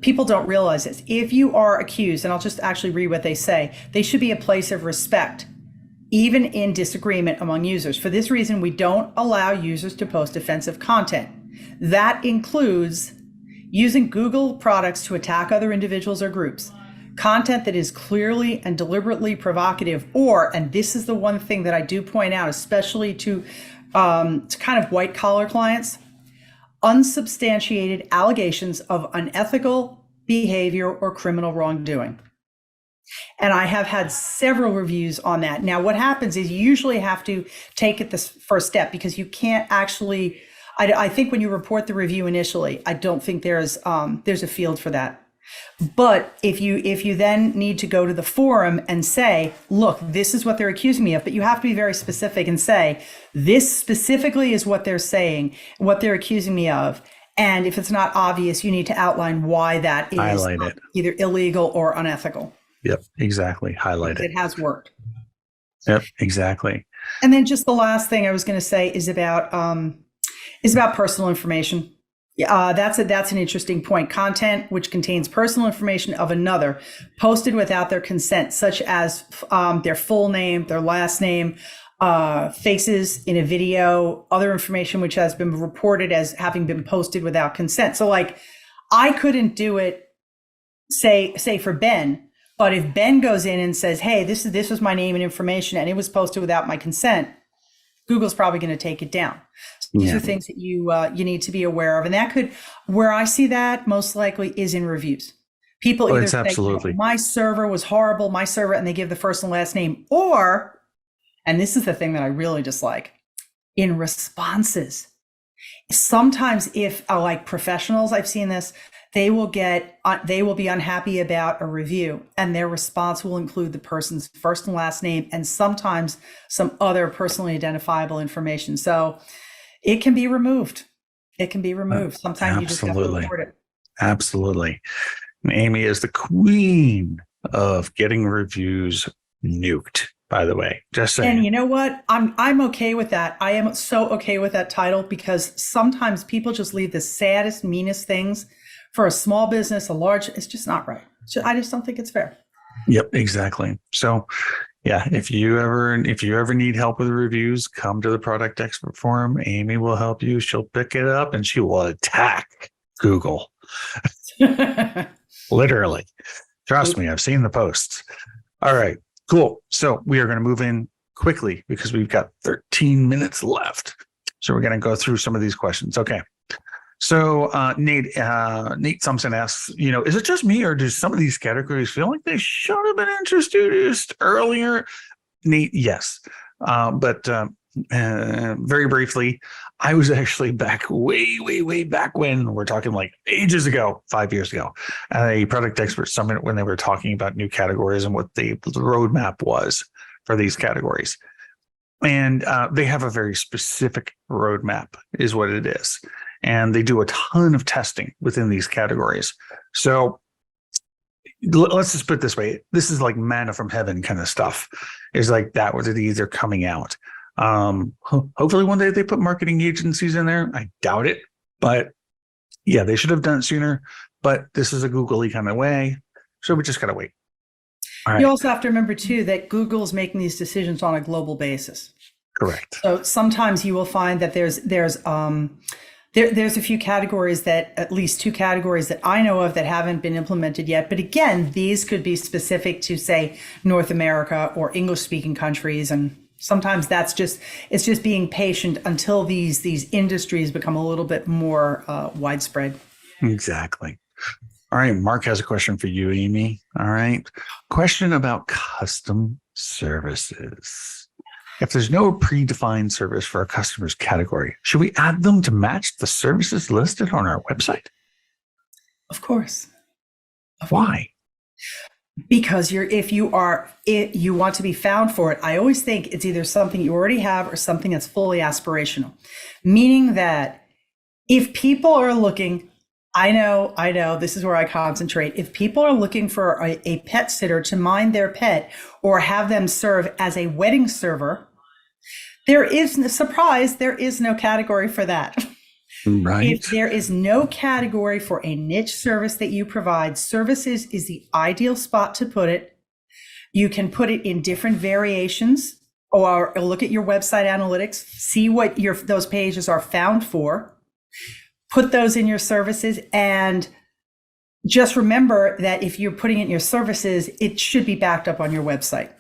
people don't realize this. If you are accused, and I'll just actually read what they say, they should be a place of respect, even in disagreement among users. For this reason, we don't allow users to post offensive content. That includes using Google products to attack other individuals or groups, content that is clearly and deliberately provocative, or, and this is the one thing that I do point out, especially to kind of white collar clients, unsubstantiated allegations of unethical behavior or criminal wrongdoing. And I have had several reviews on that. Now, what happens is you usually have to take it this first step, because you can't actually, I think when you report the review initially, I don't think there's a field for that. But if you then need to go to the forum and say, look, this is what they're accusing me of, but you have to be very specific and say, this specifically is what they're saying, what they're accusing me of. And if it's not obvious, you need to outline why that is Highlight it. Either illegal or unethical. Yep, exactly. Highlight it. It has worked. Yep, exactly. And then just the last thing I was going to say is about personal information. That's an interesting point. Content which contains personal information of another posted without their consent, such as their full name, their last name, faces in a video, other information which has been reported as having been posted without consent. So like, I couldn't do it, say for Ben, but if Ben goes in and says, hey, this was my name and information and it was posted without my consent, Google's probably going to take it down. So these are things that you need to be aware of. And that could, where I see that most likely is in reviews. People either say, absolutely. my server was horrible, my server, and they give the first and last name, or, and this is the thing that I really dislike, in responses. Sometimes if like professionals, I've seen this, they will be unhappy about a review and their response will include the person's first and last name and sometimes some other personally identifiable information. So it can be removed. Sometimes you just have to report it. Absolutely. And Amy is the queen of getting reviews nuked, by the way. Just saying. And you know what? I'm okay with that. I am so okay with that title, because sometimes people just leave the saddest, meanest things for a small business, it's just not right. I just don't think it's fair. Yep, exactly. So yeah, if you ever need help with reviews, come to the Product Expert Forum. Amy will help you. She'll pick it up and she will attack Google. Literally. Trust me, I've seen the posts. All right, cool. So we are going to move in quickly because we've got 13 minutes left. So we're going to go through some of these questions. Okay. So Nate Thompson asks, is it just me or do some of these categories feel like they should have been introduced earlier? Nate, yes. But very briefly, I was actually back way back when, we're talking like ages ago, 5 years ago, at a Product Expert Summit when they were talking about new categories and what the roadmap was for these categories. And they have a very specific roadmap is what it is. And they do a ton of testing within these categories. So let's just put it this way. This is like manna from heaven kind of stuff. It's like that was either coming out. Hopefully one day they put marketing agencies in there. I doubt it. But yeah, they should have done it sooner. But this is a Google-y kind of way. So we just got to wait. All right. You also have to remember, too, that Google's making these decisions on a global basis. Correct. So sometimes you will find that there's a few categories, that at least 2 categories that I know of that haven't been implemented yet. But again, these could be specific to, say, North America or English speaking countries. And sometimes it's just being patient until these industries become a little bit more widespread. Exactly. All right. Mark has a question for you, Amy. All right. Question about custom services. If there's no predefined service for a customer's category, should we add them to match the services listed on our website? Of course. Why? Because if you want to be found for it, I always think it's either something you already have or something that's fully aspirational. Meaning that if people are looking, I know, this is where I concentrate. If people are looking for a pet sitter to mind their pet or have them serve as a wedding server, there is no category for that. Right. If there is no category for a niche service that you provide, services is the ideal spot to put it. You can put it in different variations, or look at your website analytics, see what those pages are found for, put those in your services, and just remember that if you're putting it in your services, it should be backed up on your website.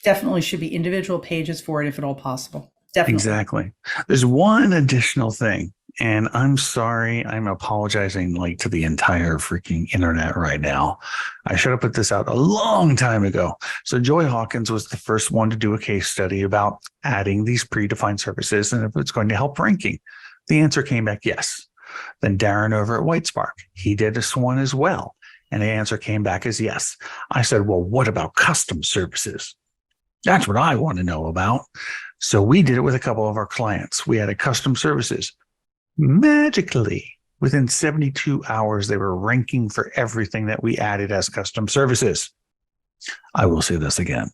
Definitely should be individual pages for it if at all possible. Definitely. Exactly. There's one additional thing. And I'm sorry, I'm apologizing like to the entire freaking internet right now. I should have put this out a long time ago. So Joy Hawkins was the first one to do a case study about adding these predefined services and if it's going to help ranking. The answer came back yes. Then Darren over at Whitespark, he did this one as well. And the answer came back as yes. I said, well, what about custom services? That's what I want to know about. So we did it with a couple of our clients. We added custom services. Magically, within 72 hours, they were ranking for everything that we added as custom services. I will say this again.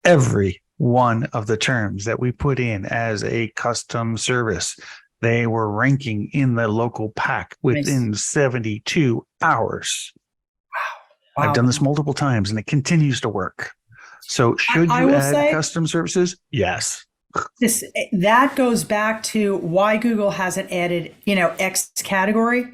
Every one of the terms that we put in as a custom service, they were ranking in the local pack within 72 hours. Wow. I've done this multiple times and it continues to work. So should you add custom services? Yes. That goes back to why Google hasn't added, X category.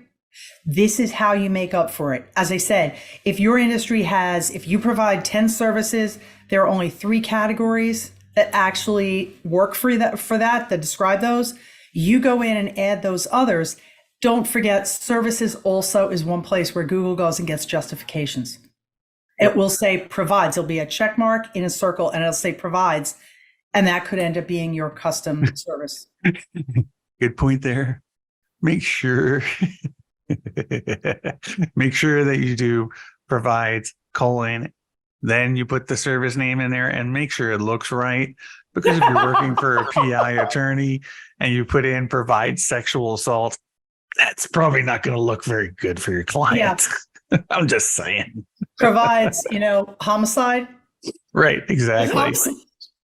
This is how you make up for it. As I said, if your industry if you provide 10 services, there are only 3 categories that actually work for that describe those. You go in and add those others. Don't forget, services also is one place where Google goes and gets justifications. It will say provides. There'll be a check mark in a circle and it'll say provides. And that could end up being your custom service. Good point there. Make sure that you do provides : then you put the service name in there and make sure it looks right. Because if you're working for a PI attorney and you put in provide sexual assault, that's probably not going to look very good for your client. Yeah. I'm just saying. Provides, homicide. Right, exactly.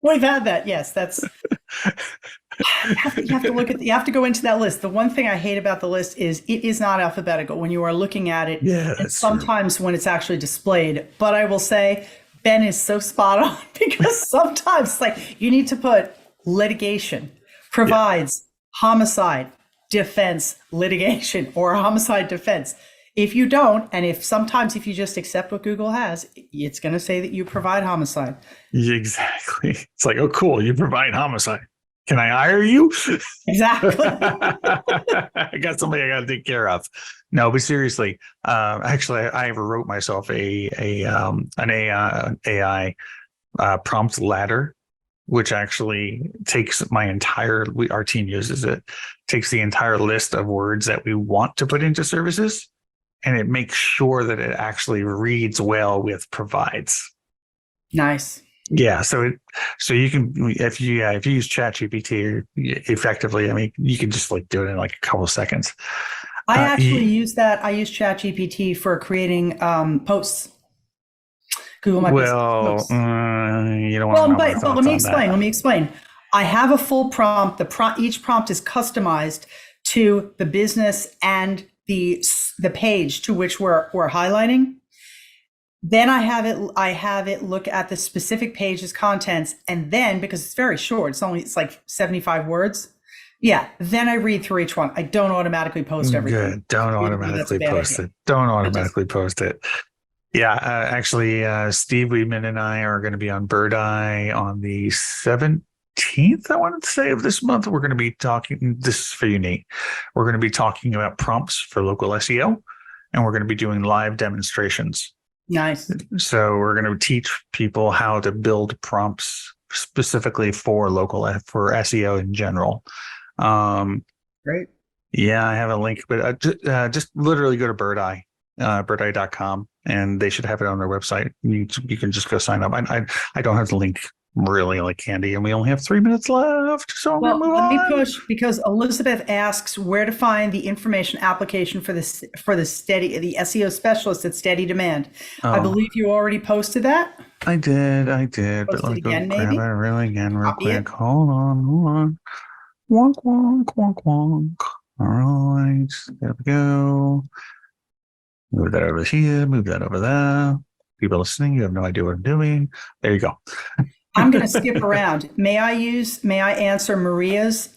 We've had that. Yes, that's. You have to go into that list. The one thing I hate about the list is it is not alphabetical when you are looking at it. Yeah, and sometimes when it's actually displayed. But I will say Ben is so spot on because sometimes you need to put litigation, provides, homicide, defense, litigation, or homicide defense. If you don't, and if you just accept what Google has, it's going to say that you provide homicide. Exactly. It's like, oh, cool. You provide homicide. Can I hire you? Exactly. I got somebody I got to take care of. No, but seriously, actually, I wrote myself an AI prompt ladder, which actually takes our team uses it, takes the entire list of words that we want to put into services. And it makes sure that it actually reads well with provides. Nice. Yeah. So you can, if you use ChatGPT effectively, you can just do it in a couple of seconds. I actually use that. I use ChatGPT for creating posts. Google My Business posts. You don't want to know. But let me explain. I have a full prompt. Each prompt is customized to the business and the page to which we're highlighting. Then I have it look at the specific page's contents, and then because it's very short, it's 75 words. Yeah. Then I read through each one. I don't automatically post everything. Good. Don't automatically post it. Don't automatically post it. Yeah. Actually, Steve Weedman and I are going to be on Bird Eye on the 17th. I wanted to say of this month. We're going to be talking. This is for you, Nate. We're going to be talking about prompts for local SEO, and we're going to be doing live demonstrations. Nice. So we're going to teach people how to build prompts specifically for SEO in general. Great. Yeah, I have a link, but just literally go to Birdeye, birdeye.com, and they should have it on their website. You can just go sign up. I don't have the link really handy, and we only have 3 minutes left. So let me push, because Elizabeth asks where to find the information application for the SEO specialist at Steady Demand. Oh. I believe you already posted that. I did. But let me go grab it real quick. Hold on. Wonk, wonk, wonk, wonk. All right, there we go. Move that over here. Move that over there. People listening, you have no idea what I'm doing. There you go. I'm going to skip around. May I answer Maria's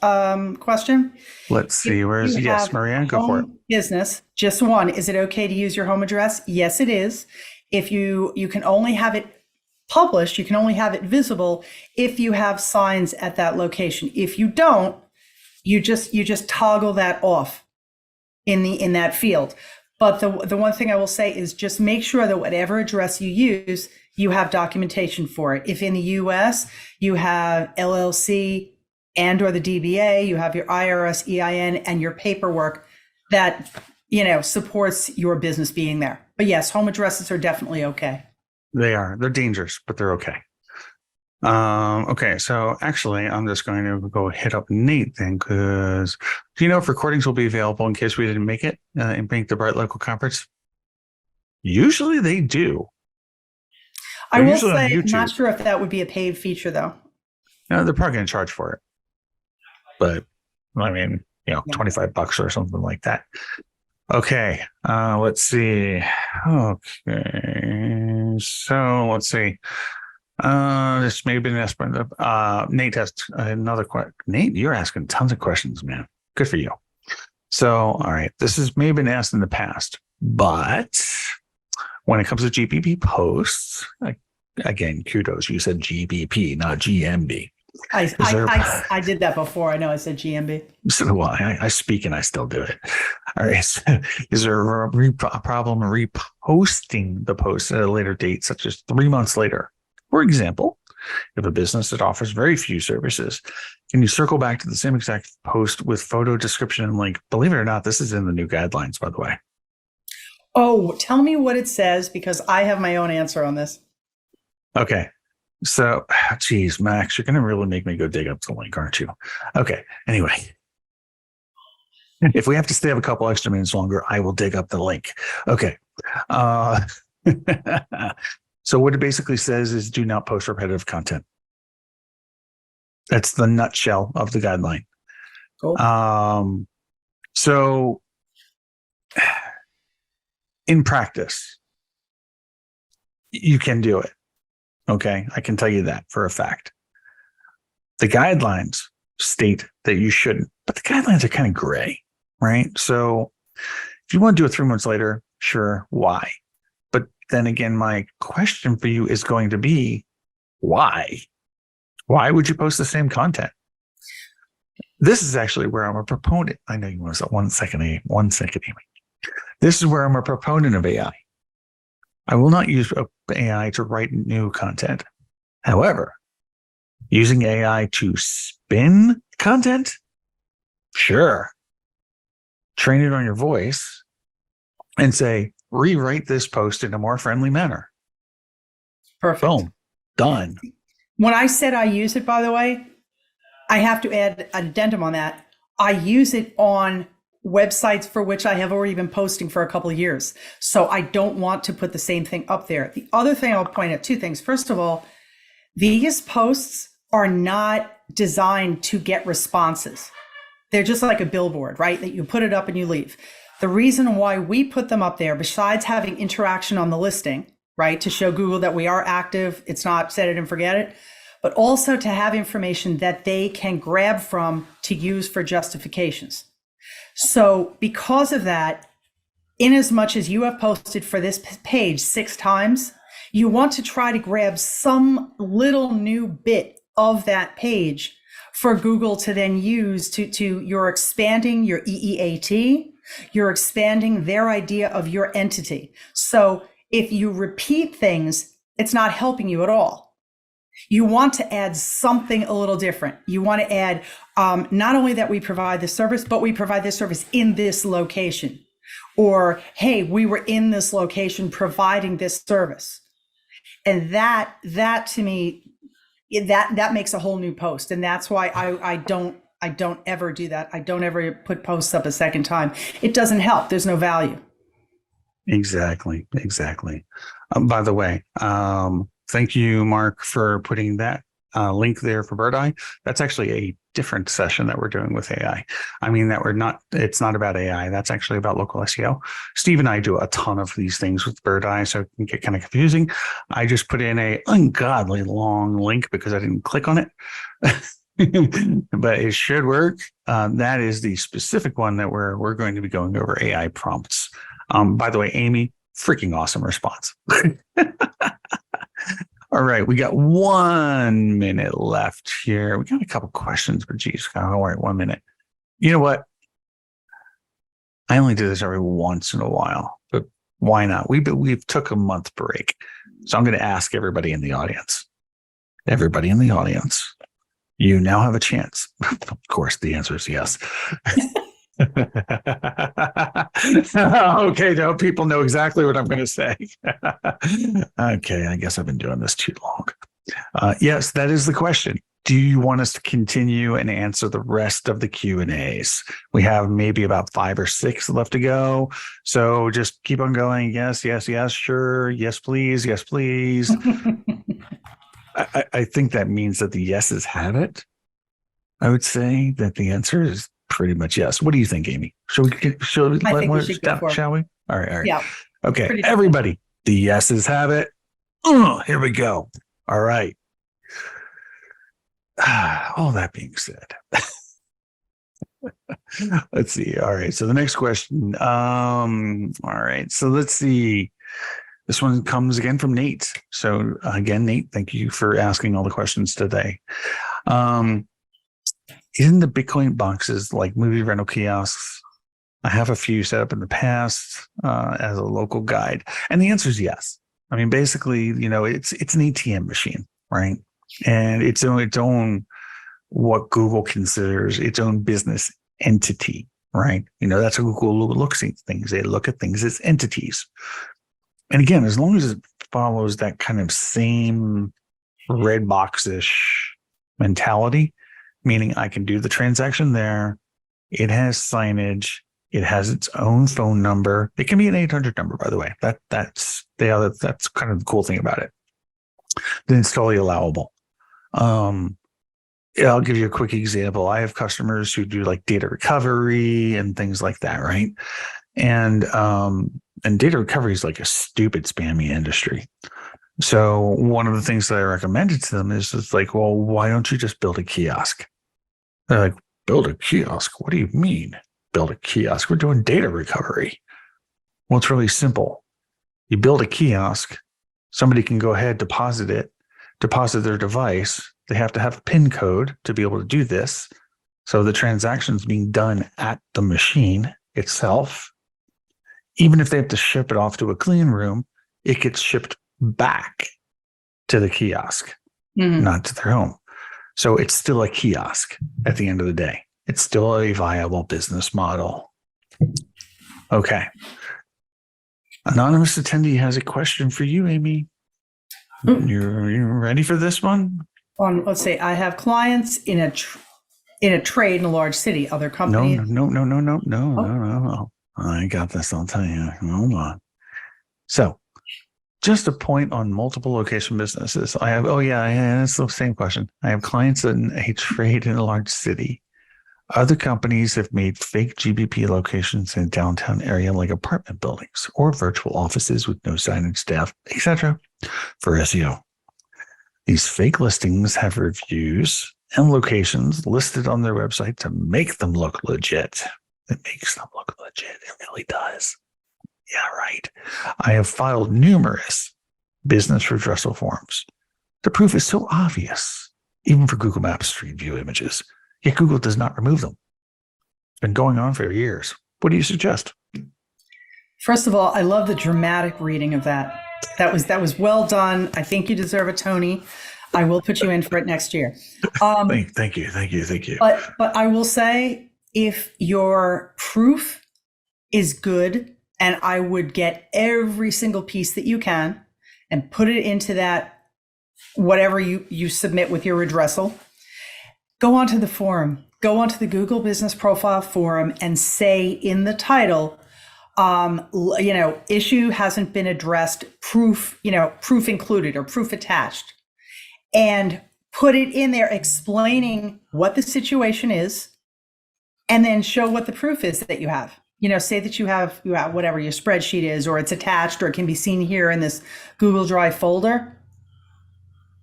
question? Let's see. Yes, Maria, go for it. Business, just one. Is it okay to use your home address? Yes, it is. If you can only have it published, you can only have it visible if you have signs at that location. If you don't, You just toggle that off in that field. But the one thing I will say is just make sure that whatever address you use, you have documentation for it. If in the US you have LLC and or the DBA, you have your IRS, EIN, and your paperwork that supports your business being there. But yes, home addresses are definitely okay. They're dangerous, but they're okay. Okay, so actually, I'm just going to go hit up Nate then, because do you know if recordings will be available in case we didn't make it and make the Bright Local Conference? Usually they do. I will say, I'm not sure if that would be a paid feature, though. No, they're probably going to charge for it. But, I mean, $25 or something like that. Okay, let's see. Okay, so let's see. This may have been asked by Nate has another question. Nate, you're asking tons of questions, man. Good for you. So, all right, may have been asked in the past, but when it comes to GBP posts, again, kudos. You said GBP, not GMB. I did that before. I know I said GMB. So I speak and I still do it. All right. So is there a problem reposting the post at a later date, such as 3 months later? For example, if a business that offers very few services, can you circle back to the same exact post with photo, description, and link? Believe it or not, this is in the new guidelines, by the way. Oh, tell me what it says, because I have my own answer on this. Okay. So, geez, Max, you're going to really make me go dig up the link, aren't you? Okay. Anyway, if we have to stay up a couple extra minutes longer, I will dig up the link. Okay. So what it basically says is do not post repetitive content. That's the nutshell of the guideline. Cool. So in practice, you can do it. Okay. I can tell you that for a fact. The guidelines state that you shouldn't, but the guidelines are kind of gray, right? So if you want to do it 3 months later, sure. Why? But then again, my question for you is going to be, why? Why would you post the same content? This is actually where I'm a proponent. I know you want to say 1 second, Amy. This is where I'm a proponent of AI. I will not use AI to write new content. However, using AI to spin content, sure. Train it on your voice and say, rewrite this post in a more friendly manner. Perfect. Boom. Done. When I said I use it, by the way, I have to add an addendum on that. I use it on websites for which I have already been posting for a couple of years. So I don't want to put the same thing up there. The other thing I'll point out, two things. First of all, these posts are not designed to get responses. They're just like a billboard, right? That you put it up and you leave. The reason why we put them up there, besides having interaction on the listing, right, to show Google that we are active, it's not set it and forget it, but also to have information that they can grab from to use for justifications. So because of that, in as much as you have posted for this page 6 times, you want to try to grab some little new bit of that page for Google to then use to you're expanding your EEAT, you're expanding their idea of your entity. So if you repeat things, it's not helping you at all. You want to add something a little different. You want to add not only that we provide this service, but we provide this service in this location. Or, hey, we were in this location providing this service. And that to me, that makes a whole new post. And that's why I don't ever do that. I don't ever put posts up a second time. It doesn't help. There's no value. Exactly. By the way, thank you, Mark, for putting that link there for Bird Eye. That's actually a different session that we're doing with AI. I mean, it's not about AI. That's actually about local SEO. Steve and I do a ton of these things with Bird Eye, so it can get kind of confusing. I just put in a ungodly long link because I didn't click on it. But it should work. That is the specific one that we're going to be going over AI prompts. By the way, Amy, freaking awesome response. All right, we got 1 minute left here. We got a couple questions, but geez, all right, 1 minute. You know what? I only do this every once in a while, but why not? We've took a month break. So I'm going to ask everybody in the audience. Everybody in the audience, you now have a chance. Of course, the answer is yes. Okay, no, people know exactly what I'm going to say. Okay, I guess I've been doing this too long. Yes, that is the question. Do you want us to continue and answer the rest of the Q&As? We have maybe about 5 or 6 left to go. So just keep on going. Yes, yes, yes, sure. Yes, please. Yes, please. I think that means that the yeses have it. I would say that the answer is pretty much yes. What do you think, Amy? Shall we I let think more we should go for it. shall we? All right, all right. Yeah. Okay, Pretty everybody, the yeses have it. Here we go. All right. All that being said, let's see. All right. So the next question. All right. So let's see. This one comes again from Nate. So again, Nate, thank you for asking all the questions today. In the Bitcoin boxes like movie rental kiosks, I have a few set up in the past as a local guide, and the answer is yes. I mean, basically, it's an ATM machine, right? And it's its own what Google considers its own business entity, right? That's how Google looks at things. They look at things as entities. And again, as long as it follows that kind of same red box-ish mentality, meaning I can do the transaction there, it has signage, it has its own phone number. It can be an 800 number, by the way. That's kind of the cool thing about it. Then it's totally allowable. I'll give you a quick example. I have customers who do like data recovery and things like that, right? And data recovery is like a stupid spammy industry. So one of the things that I recommended to them is it's like, well, why don't you just build a kiosk? They're like, build a kiosk? What do you mean, build a kiosk? We're doing data recovery. Well, it's really simple. You build a kiosk, somebody can go ahead, deposit their device. They have to have a PIN code to be able to do this. So the transaction's being done at the machine itself. Even if they have to ship it off to a clean room, it gets shipped back to the kiosk, not to their home. So it's still a kiosk at the end of the day. It's still a viable business model. Okay. Anonymous attendee has a question for you, Amy. You ready for this one? Let's say I have clients in a trade in a large city, other companies. No. I got this. I'll tell you. Hold on. So, just a point on multiple location businesses. I have. It's the same question. I have clients in a trade in a large city. Other companies have made fake GBP locations in a downtown area like apartment buildings or virtual offices with no signage, staff, etc. for SEO. These fake listings have reviews and locations listed on their website to make them look legit. It makes them look legit. It really does. Yeah, right. I have filed numerous business redressal forms. The proof is so obvious, even for Google Maps Street View images, yet Google does not remove them. It's been going on for years. What do you suggest? First of all, I love the dramatic reading of that. That was well done. I think you deserve a Tony. I will put you in for it next year. Thank you. But I will say, if your proof is good, and I would get every single piece that you can and put it into that, whatever you submit with your redressal, go onto the forum, go onto the Google Business Profile Forum and say in the title, issue hasn't been addressed, proof included or proof attached, and put it in there explaining what the situation is, and then show what the proof is that you have. Say that you have whatever your spreadsheet is, or it's attached, or it can be seen here in this Google Drive folder.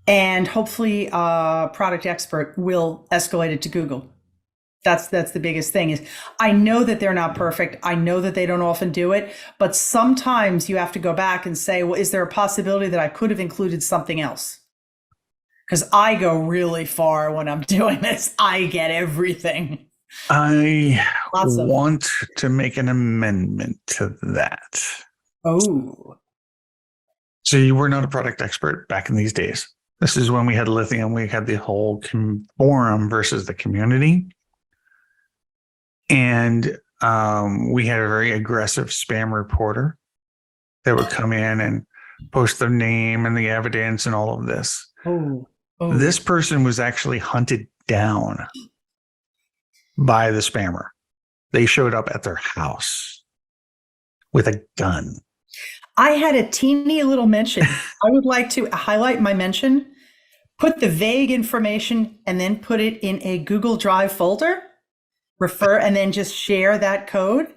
And hopefully Product Expert will escalate it to Google. That's the biggest thing. Is I know that they're not perfect. I know that they don't often do it, but sometimes you have to go back and say, well, is there a possibility that I could have included something else? Because I go really far when I'm doing this. I get everything. I Awesome. want to make an amendment to that. Oh, So you were not a product expert back in these days. This is when we had lithium. We had the whole forum versus the community. And we had a very aggressive spam reporter that would come in and post their name and the evidence and all of this. oh, oh. This person was actually hunted down by the spammer. They showed up at their house with a gun. I had a teeny little mention. I would like to highlight my mention, put the vague information, and then put it in a Google Drive folder, and then just share that code.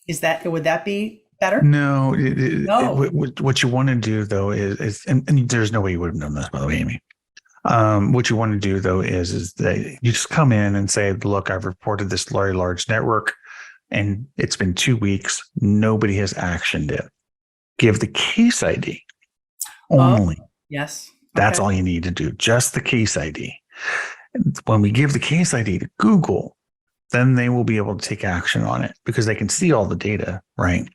Would that be better? No, No. what you want to do though is and there's no way you would have known this, by the way, Amy. What you want to do though is that you just come in and say, look, I've reported this very large network and it's been 2 weeks. Nobody has actioned it. Give the case ID only. Yes. That's all you need to do. Just the case ID. When we give the case ID to Google, then they will be able to take action on it because they can see all the data, right?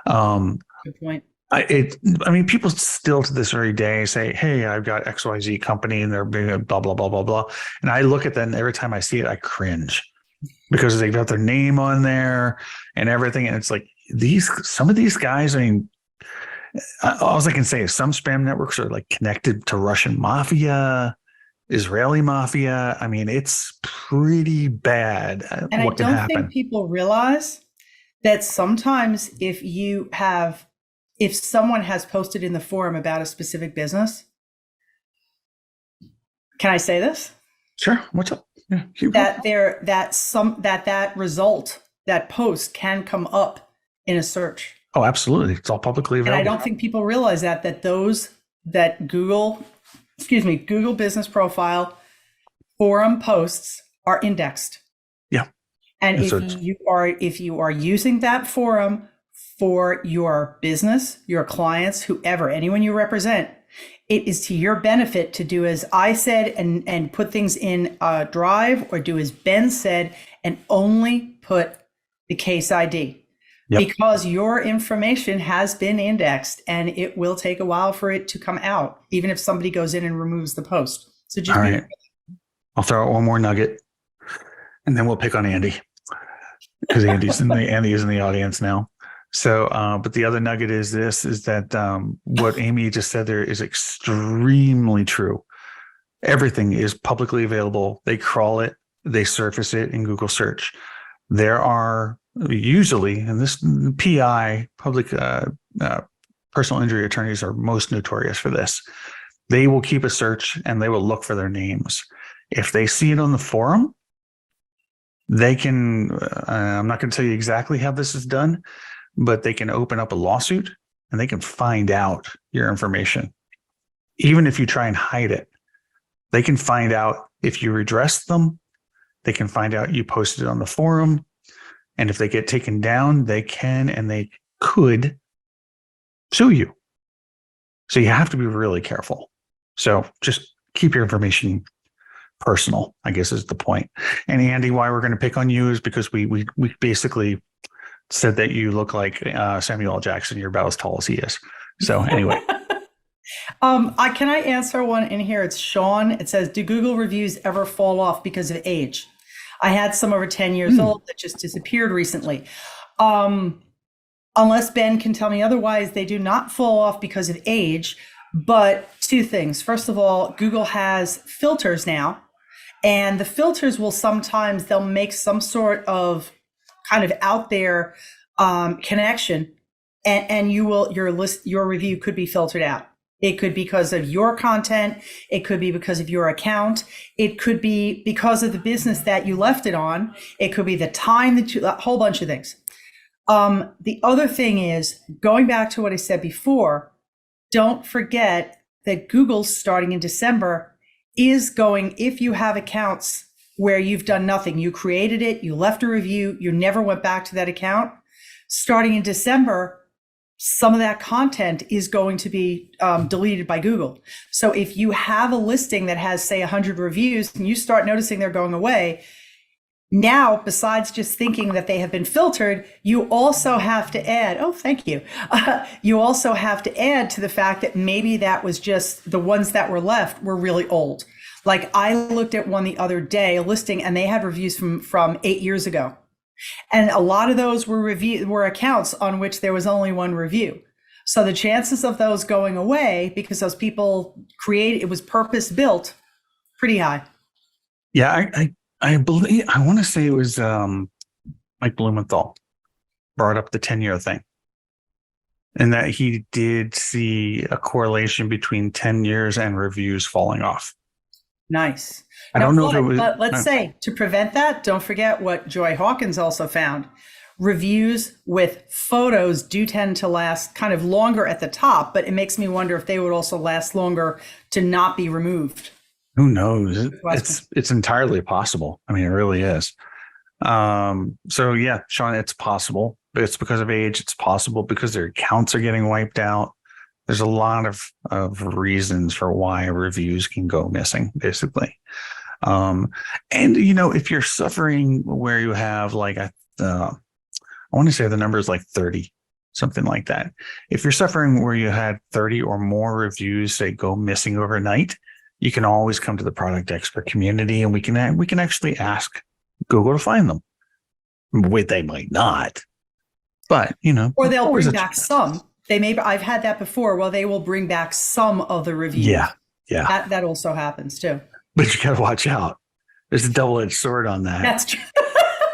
Good point. I mean, people still to this very day say, hey, I've got XYZ company and they're blah, blah, blah, blah, blah. And I look at them every time I see it, I cringe because they've got their name on there and everything. And it's like some of these guys, I mean, all I can say is some spam networks are like connected to Russian mafia, Israeli mafia. I mean, it's pretty bad. And what I can don't happen. think people realize that sometimes if someone has posted in the forum about a specific business, can I say this? Sure. What's up? Yeah, that result, that post can come up in a search. Oh, absolutely. It's all publicly available. And I don't think people realize that Google Business Profile forum posts are indexed. Yeah. And if you are using that forum for your business, your clients, whoever, anyone you represent, it is to your benefit to do as I said and put things in a Drive, or do as Ben said and only put the case ID. Yep. Because your information has been indexed and it will take a while for it to come out, even if somebody goes in and removes the post. So just all right. I'll throw out one more nugget and then we'll pick on Andy because Andy is in the audience now. So, but the other nugget is that what Amy just said there is extremely true. Everything is publicly available. They crawl it, they surface it in Google search. There are usually, and this PI, public personal injury attorneys are most notorious for this. They will keep a search and they will look for their names. If they see it on the forum, they can, I'm not going to tell you exactly how this is done, but they can open up a lawsuit and they can find out your information. Even if you try and hide it, they can find out if you redress them. They can find out you posted it on the forum. And if they get taken down, they can and they could sue you. So you have to be really careful. So just keep your information personal, I guess is the point. And Andy, why we're going to pick on you is because we basically said that you look like Samuel L. Jackson. You're about as tall as he is. So anyway. Can I answer one in here? It's Sean. It says, do Google reviews ever fall off because of age? I had some over 10 years old that just disappeared recently. Unless Ben can tell me otherwise, they do not fall off because of age. But two things. First of all, Google has filters now, and the filters will sometimes, they'll make some sort of kind of out there connection, and your review could be filtered out. It could be because of your content. It could be because of your account. It could be because of the business that you left it on. It could be the time a whole bunch of things. The other thing is, going back to what I said before, don't forget that Google, starting in December, is going, if you have accounts where you've done nothing, you created it, you left a review, you never went back to that account, starting in December, some of that content is going to be deleted by Google. So if you have a listing that has, say, 100 reviews and you start noticing they're going away, Now, besides just thinking that they have been filtered, you also have to add, oh, thank you. You also have to add to the fact that maybe that was just the ones that were left were really old. Like I looked at one the other day, a listing, and they had reviews from 8 years ago. And a lot of those were accounts on which there was only one review. So the chances of those going away because those people created, it was purpose built, pretty high. Yeah, I believe, I want to say it was Mike Blumenthal brought up the 10-year thing, and that he did see a correlation between 10 years and reviews falling off. Nice. I don't know if it was. But let's say to prevent that, don't forget what Joy Hawkins also found. Reviews with photos do tend to last kind of longer at the top, but it makes me wonder if they would also last longer to not be removed. Who knows? It's entirely possible. I mean, it really is. So yeah, Sean, it's possible. It's because of age. It's possible because their accounts are getting wiped out. There's a lot of reasons for why reviews can go missing, basically. And if you're suffering where you have like I want to say the number is like 30, something like that. If you're suffering where you had 30 or more reviews, say, go missing overnight, you can always come to the product expert community, and we can actually ask Google to find them. Wait, they might not, but or they'll bring back some. I've had that before. Well, they will bring back some of the reviews. Yeah. That also happens too. But you got to watch out. There's a double-edged sword on that. That's true.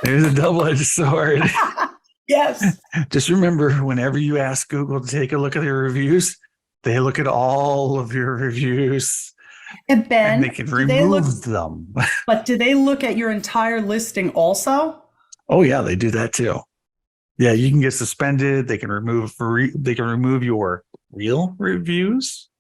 There's a double-edged sword. Yes. Just remember, whenever you ask Google to take a look at your reviews, they look at all of your reviews. And Ben, and they can remove them. But do they look at your entire listing also? Oh yeah, they do that too. Yeah, you can get suspended. They can remove your real reviews.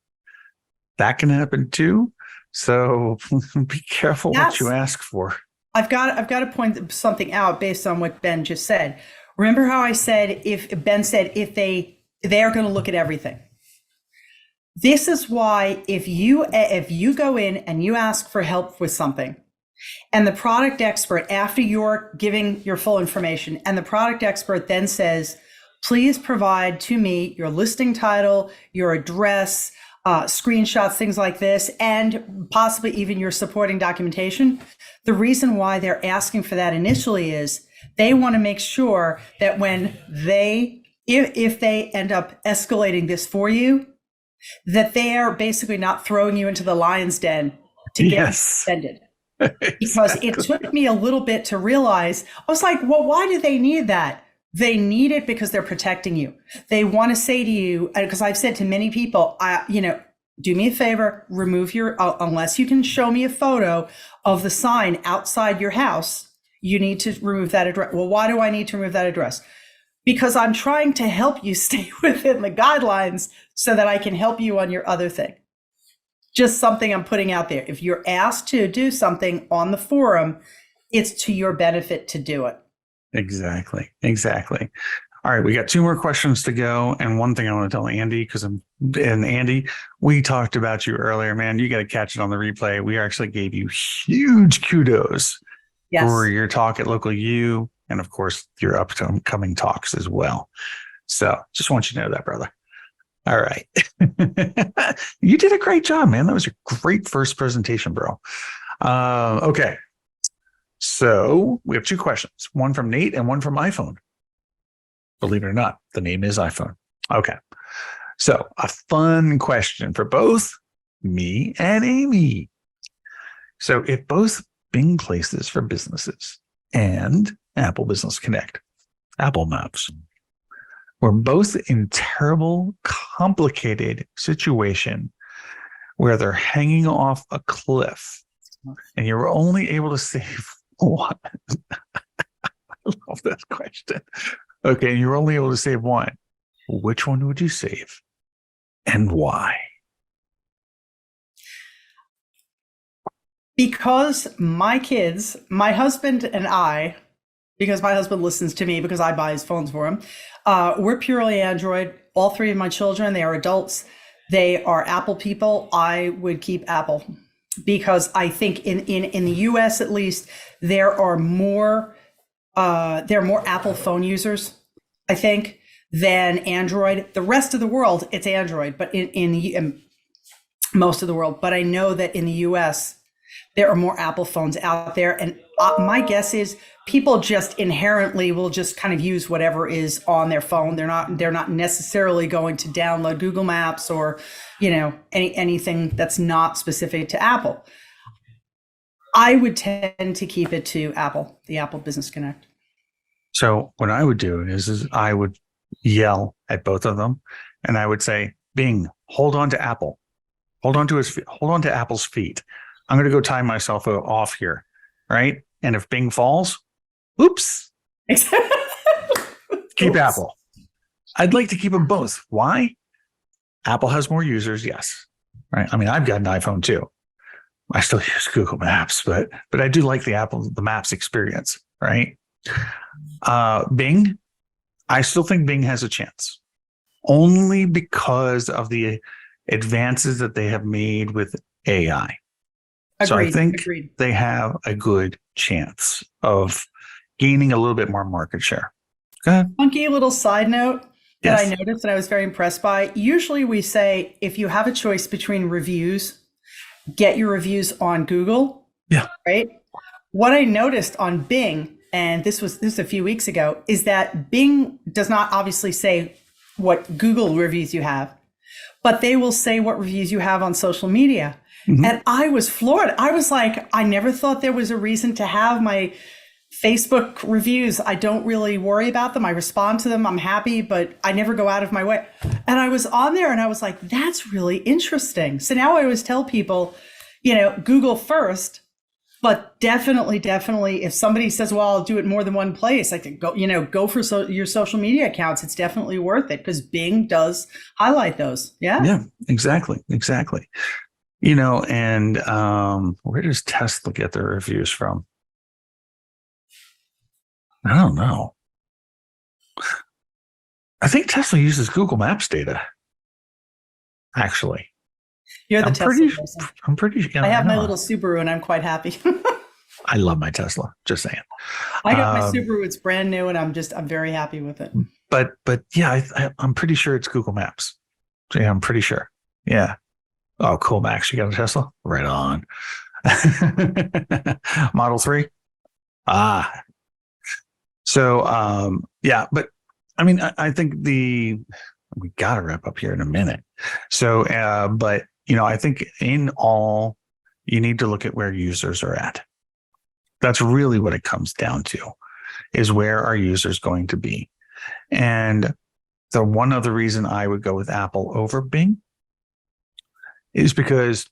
That can happen too. So be careful what you ask for. I've got to point something out based on what Ben just said. Remember how I said if they are going to look at everything. This is why if you go in and you ask for help with something, and the product expert, after you're giving your full information, and the product expert then says, please provide to me your listing title, your address, screenshots, things like this, and possibly even your supporting documentation. The reason why they're asking for that initially is they want to make sure that when if they end up escalating this for you, that they are basically not throwing you into the lion's den to get suspended. Because it took me a little bit to realize, I was like, well, why do they need that? They need it because they're protecting you. They want to say to you, because I've said to many people, do me a favor, remove unless you can show me a photo of the sign outside your house, you need to remove that address. Well, why do I need to remove that address? Because I'm trying to help you stay within the guidelines so that I can help you on your other thing. Just something I'm putting out there. If you're asked to do something on the forum, it's to your benefit to do it. Exactly. All right, we got 2 more questions to go. And one thing I want to tell Andy, Andy, we talked about you earlier, man. You got to catch it on the replay. We actually gave you huge kudos for your talk at Local U, and of course, your upcoming talks as well. So just want you to know that, brother. All right. You did a great job, man. That was a great first presentation, bro. Okay. So we have 2 questions, one from Nate and one from iPhone. Believe it or not, the name is iPhone. Okay. So a fun question for both me and Amy. So if both Bing Places for Businesses and Apple Business Connect, Apple Maps, we're both in terrible, complicated situation where they're hanging off a cliff and you're only able to save one. I love that question. Okay, you're only able to save one. Which one would you save and why? Because my kids, my husband and I, because my husband listens to me because I buy his phones for him, we're purely Android. All 3 of my children, they are adults. They are Apple people. I would keep Apple. because I think in the US at least, there are more Apple phone users, I think, than Android. The rest of the world, it's Android, but in most of the world. But I know that in the US, there are more Apple phones out there. And my guess is people just inherently will just kind of use whatever is on their phone. They're not necessarily going to download Google Maps or, anything that's not specific to Apple. I would tend to keep it to Apple, the Apple Business Connect. So what I would do is I would yell at both of them, and I would say, Bing, hold on to Apple. Hold on to Apple's feet. I'm going to go tie myself off here, right? And if Bing falls, oops. Keep Apple. I'd like to keep them both. Why? Apple has more users, yes. Right. I mean, I've got an iPhone too. I still use Google Maps, but I do like the Maps experience, right? Bing, I still think Bing has a chance, only because of the advances that they have made with AI. Agreed, so I think agreed. They have a good chance of gaining a little bit more market share. Go ahead. Funky little side note that Yes. I noticed and I was very impressed by. Usually we say, if you have a choice between reviews, get your reviews on Google. Yeah. Right. What I noticed on Bing, and this was a few weeks ago, is that Bing does not obviously say what Google reviews you have, but they will say what reviews you have on social media. Mm-hmm. And I was floored. I was like, I never thought there was a reason to have my Facebook reviews. I don't really worry about them. I respond to them. I'm happy, but I never go out of my way. And I was on there and I was like, that's really interesting. So now I always tell people, Google first, but definitely, if somebody says, well, I'll do it more than one place, I think go for your social media accounts. It's definitely worth it because Bing does highlight those. Yeah. Yeah, exactly. And where does Tesla get their reviews from? I don't know. I think Tesla uses Google Maps data. Actually, you're the Tesla person. I'm pretty sure. I have my little Subaru, and I'm quite happy. I love my Tesla. Just saying. I got my Subaru; it's brand new, and I'm very happy with it. But yeah, I'm pretty sure it's Google Maps. So yeah, I'm pretty sure. Yeah. Oh, cool, Max. You got a Tesla? Right on. Model 3. So, yeah, but I mean, I think we got to wrap up here in a minute. So, but, I think in all, you need to look at where users are at. That's really what it comes down to, is where are users going to be? And the one other reason I would go with Apple over Bing is because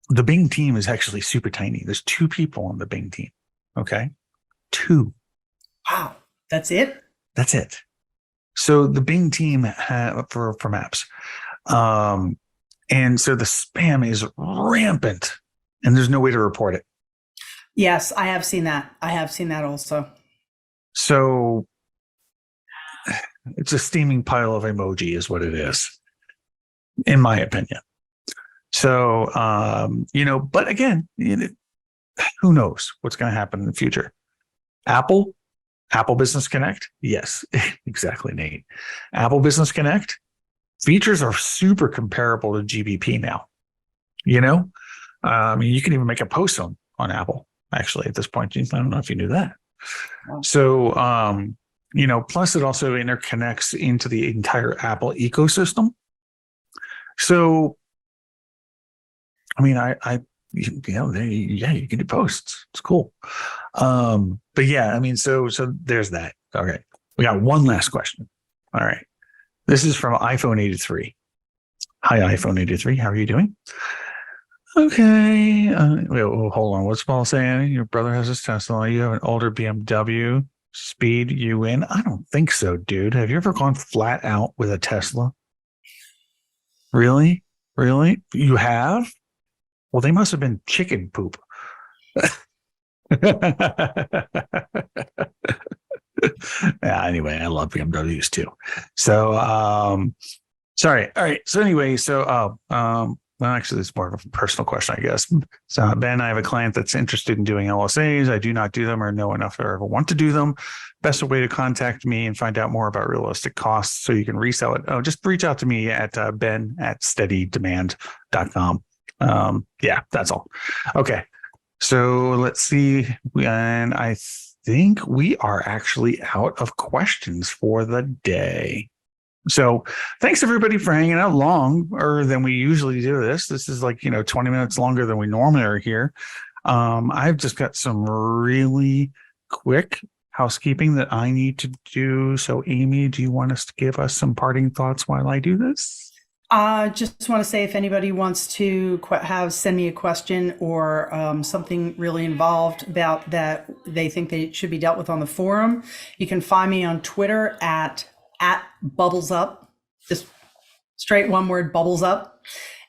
the Bing team is actually super tiny. There's 2 people on the Bing team. Okay. 2. Wow. That's it? That's it. So the Bing team for Maps. And so the spam is rampant and there's no way to report it. Yes, I have seen that. Also. So it's a steaming pile of emoji is what it is, in my opinion. So, but again, who knows what's going to happen in the future? Apple Business Connect. Yes, exactly, Nate. Apple Business Connect features are super comparable to GBP now. I mean, you can even make a post on Apple actually at this point. I don't know if you knew that. Wow. So, plus it also interconnects into the entire Apple ecosystem. So, I mean, you can do posts. It's cool. But yeah, I mean, so there's that. Okay. We got one last question. All right. This is from iPhone 83. Hi, iPhone 83. How are you doing? Okay. Hold on. What's Paul saying? Your brother has his Tesla. You have an older BMW. Speed you in? I don't think so, dude. Have you ever gone flat out with a Tesla? Really? You have? Well, they must have been chicken poop. Yeah, anyway, I love BMWs too. So, sorry. All right. So anyway, well, actually, it's more of a personal question, I guess. So, Ben, I have a client that's interested in doing LSAs. I do not do them or know enough or ever want to do them. Best way to contact me and find out more about realistic costs so you can resell it. Oh, just reach out to me at ben@steadydemand.com. Yeah, that's all. Okay. So let's see. And I think we are actually out of questions for the day. So thanks everybody for hanging out longer than we usually do this. This is like, 20 minutes longer than we normally are here. I've just got some really quick housekeeping that I need to do. So Amy, do you want us to give us some parting thoughts while I do this? Just want to say if anybody wants to send me a question or something really involved about that they think they should be dealt with on the forum, you can find me on Twitter at bubbles up, just straight one word, bubbles up,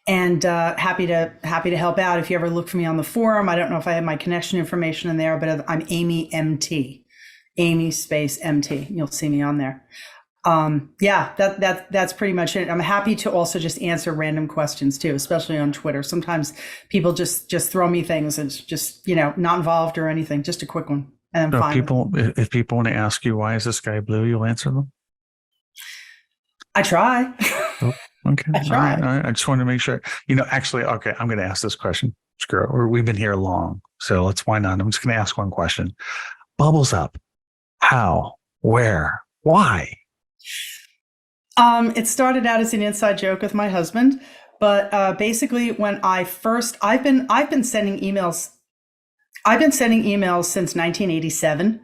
and happy to help out. If you ever look for me on the forum, I don't know if I have my connection information in there, but I'm Amy MT, Amy space MT. You'll see me on there. Yeah, that's pretty much it. I'm happy to also just answer random questions too, especially on Twitter. Sometimes people just throw me things and it's just, not involved or anything, just a quick one. And then if people want to ask you, why is the sky blue, you'll answer them? I try. Oh, okay. I try. All right. I just want to make sure, actually, okay, I'm going to ask this question. Screw it. We've been here long. So why not? I'm just going to ask one question. Bubbles up. How? Where? Why? It started out as an inside joke with my husband, but basically when I've been sending emails. I've been sending emails since 1987.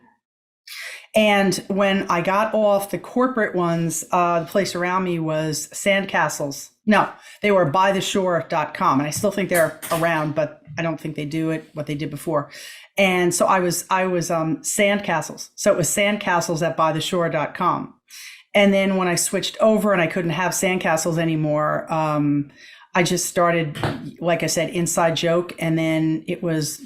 And when I got off the corporate ones, the place around me was Sandcastles. No, they were bytheshore.com. And I still think they're around, but I don't think they do what they did before. And so I was Sandcastles. So it was Sandcastles at bytheshore.com. And then when I switched over and I couldn't have Sandcastles anymore, I just started, like I said, inside joke. And then it was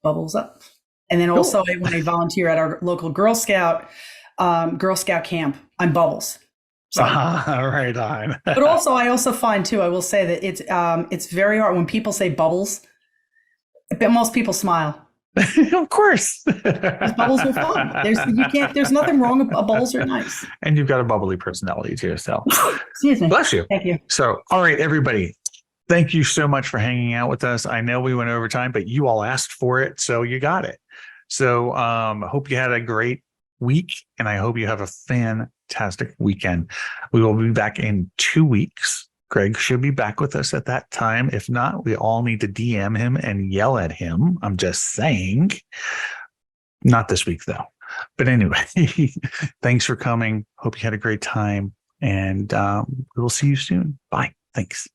bubbles up. And then also when I volunteer at our local Girl Scout camp, I'm Bubbles. So, right on. But also, I also find too, I will say that it's very hard when people say bubbles, but most people smile. Of course. Bubbles are fun. There's nothing wrong about bubbles are nice. And you've got a bubbly personality too. So excuse me. Bless you. Thank you. So, all right, everybody. Thank you so much for hanging out with us. I know we went over time, but you all asked for it, so you got it. So hope you had a great week, and I hope you have a fantastic weekend. We will be back in 2 weeks. Greg should be back with us at that time. If not, we all need to DM him and yell at him. I'm just saying. Not this week, though. But anyway, thanks for coming. Hope you had a great time, and we will see you soon. Bye. Thanks.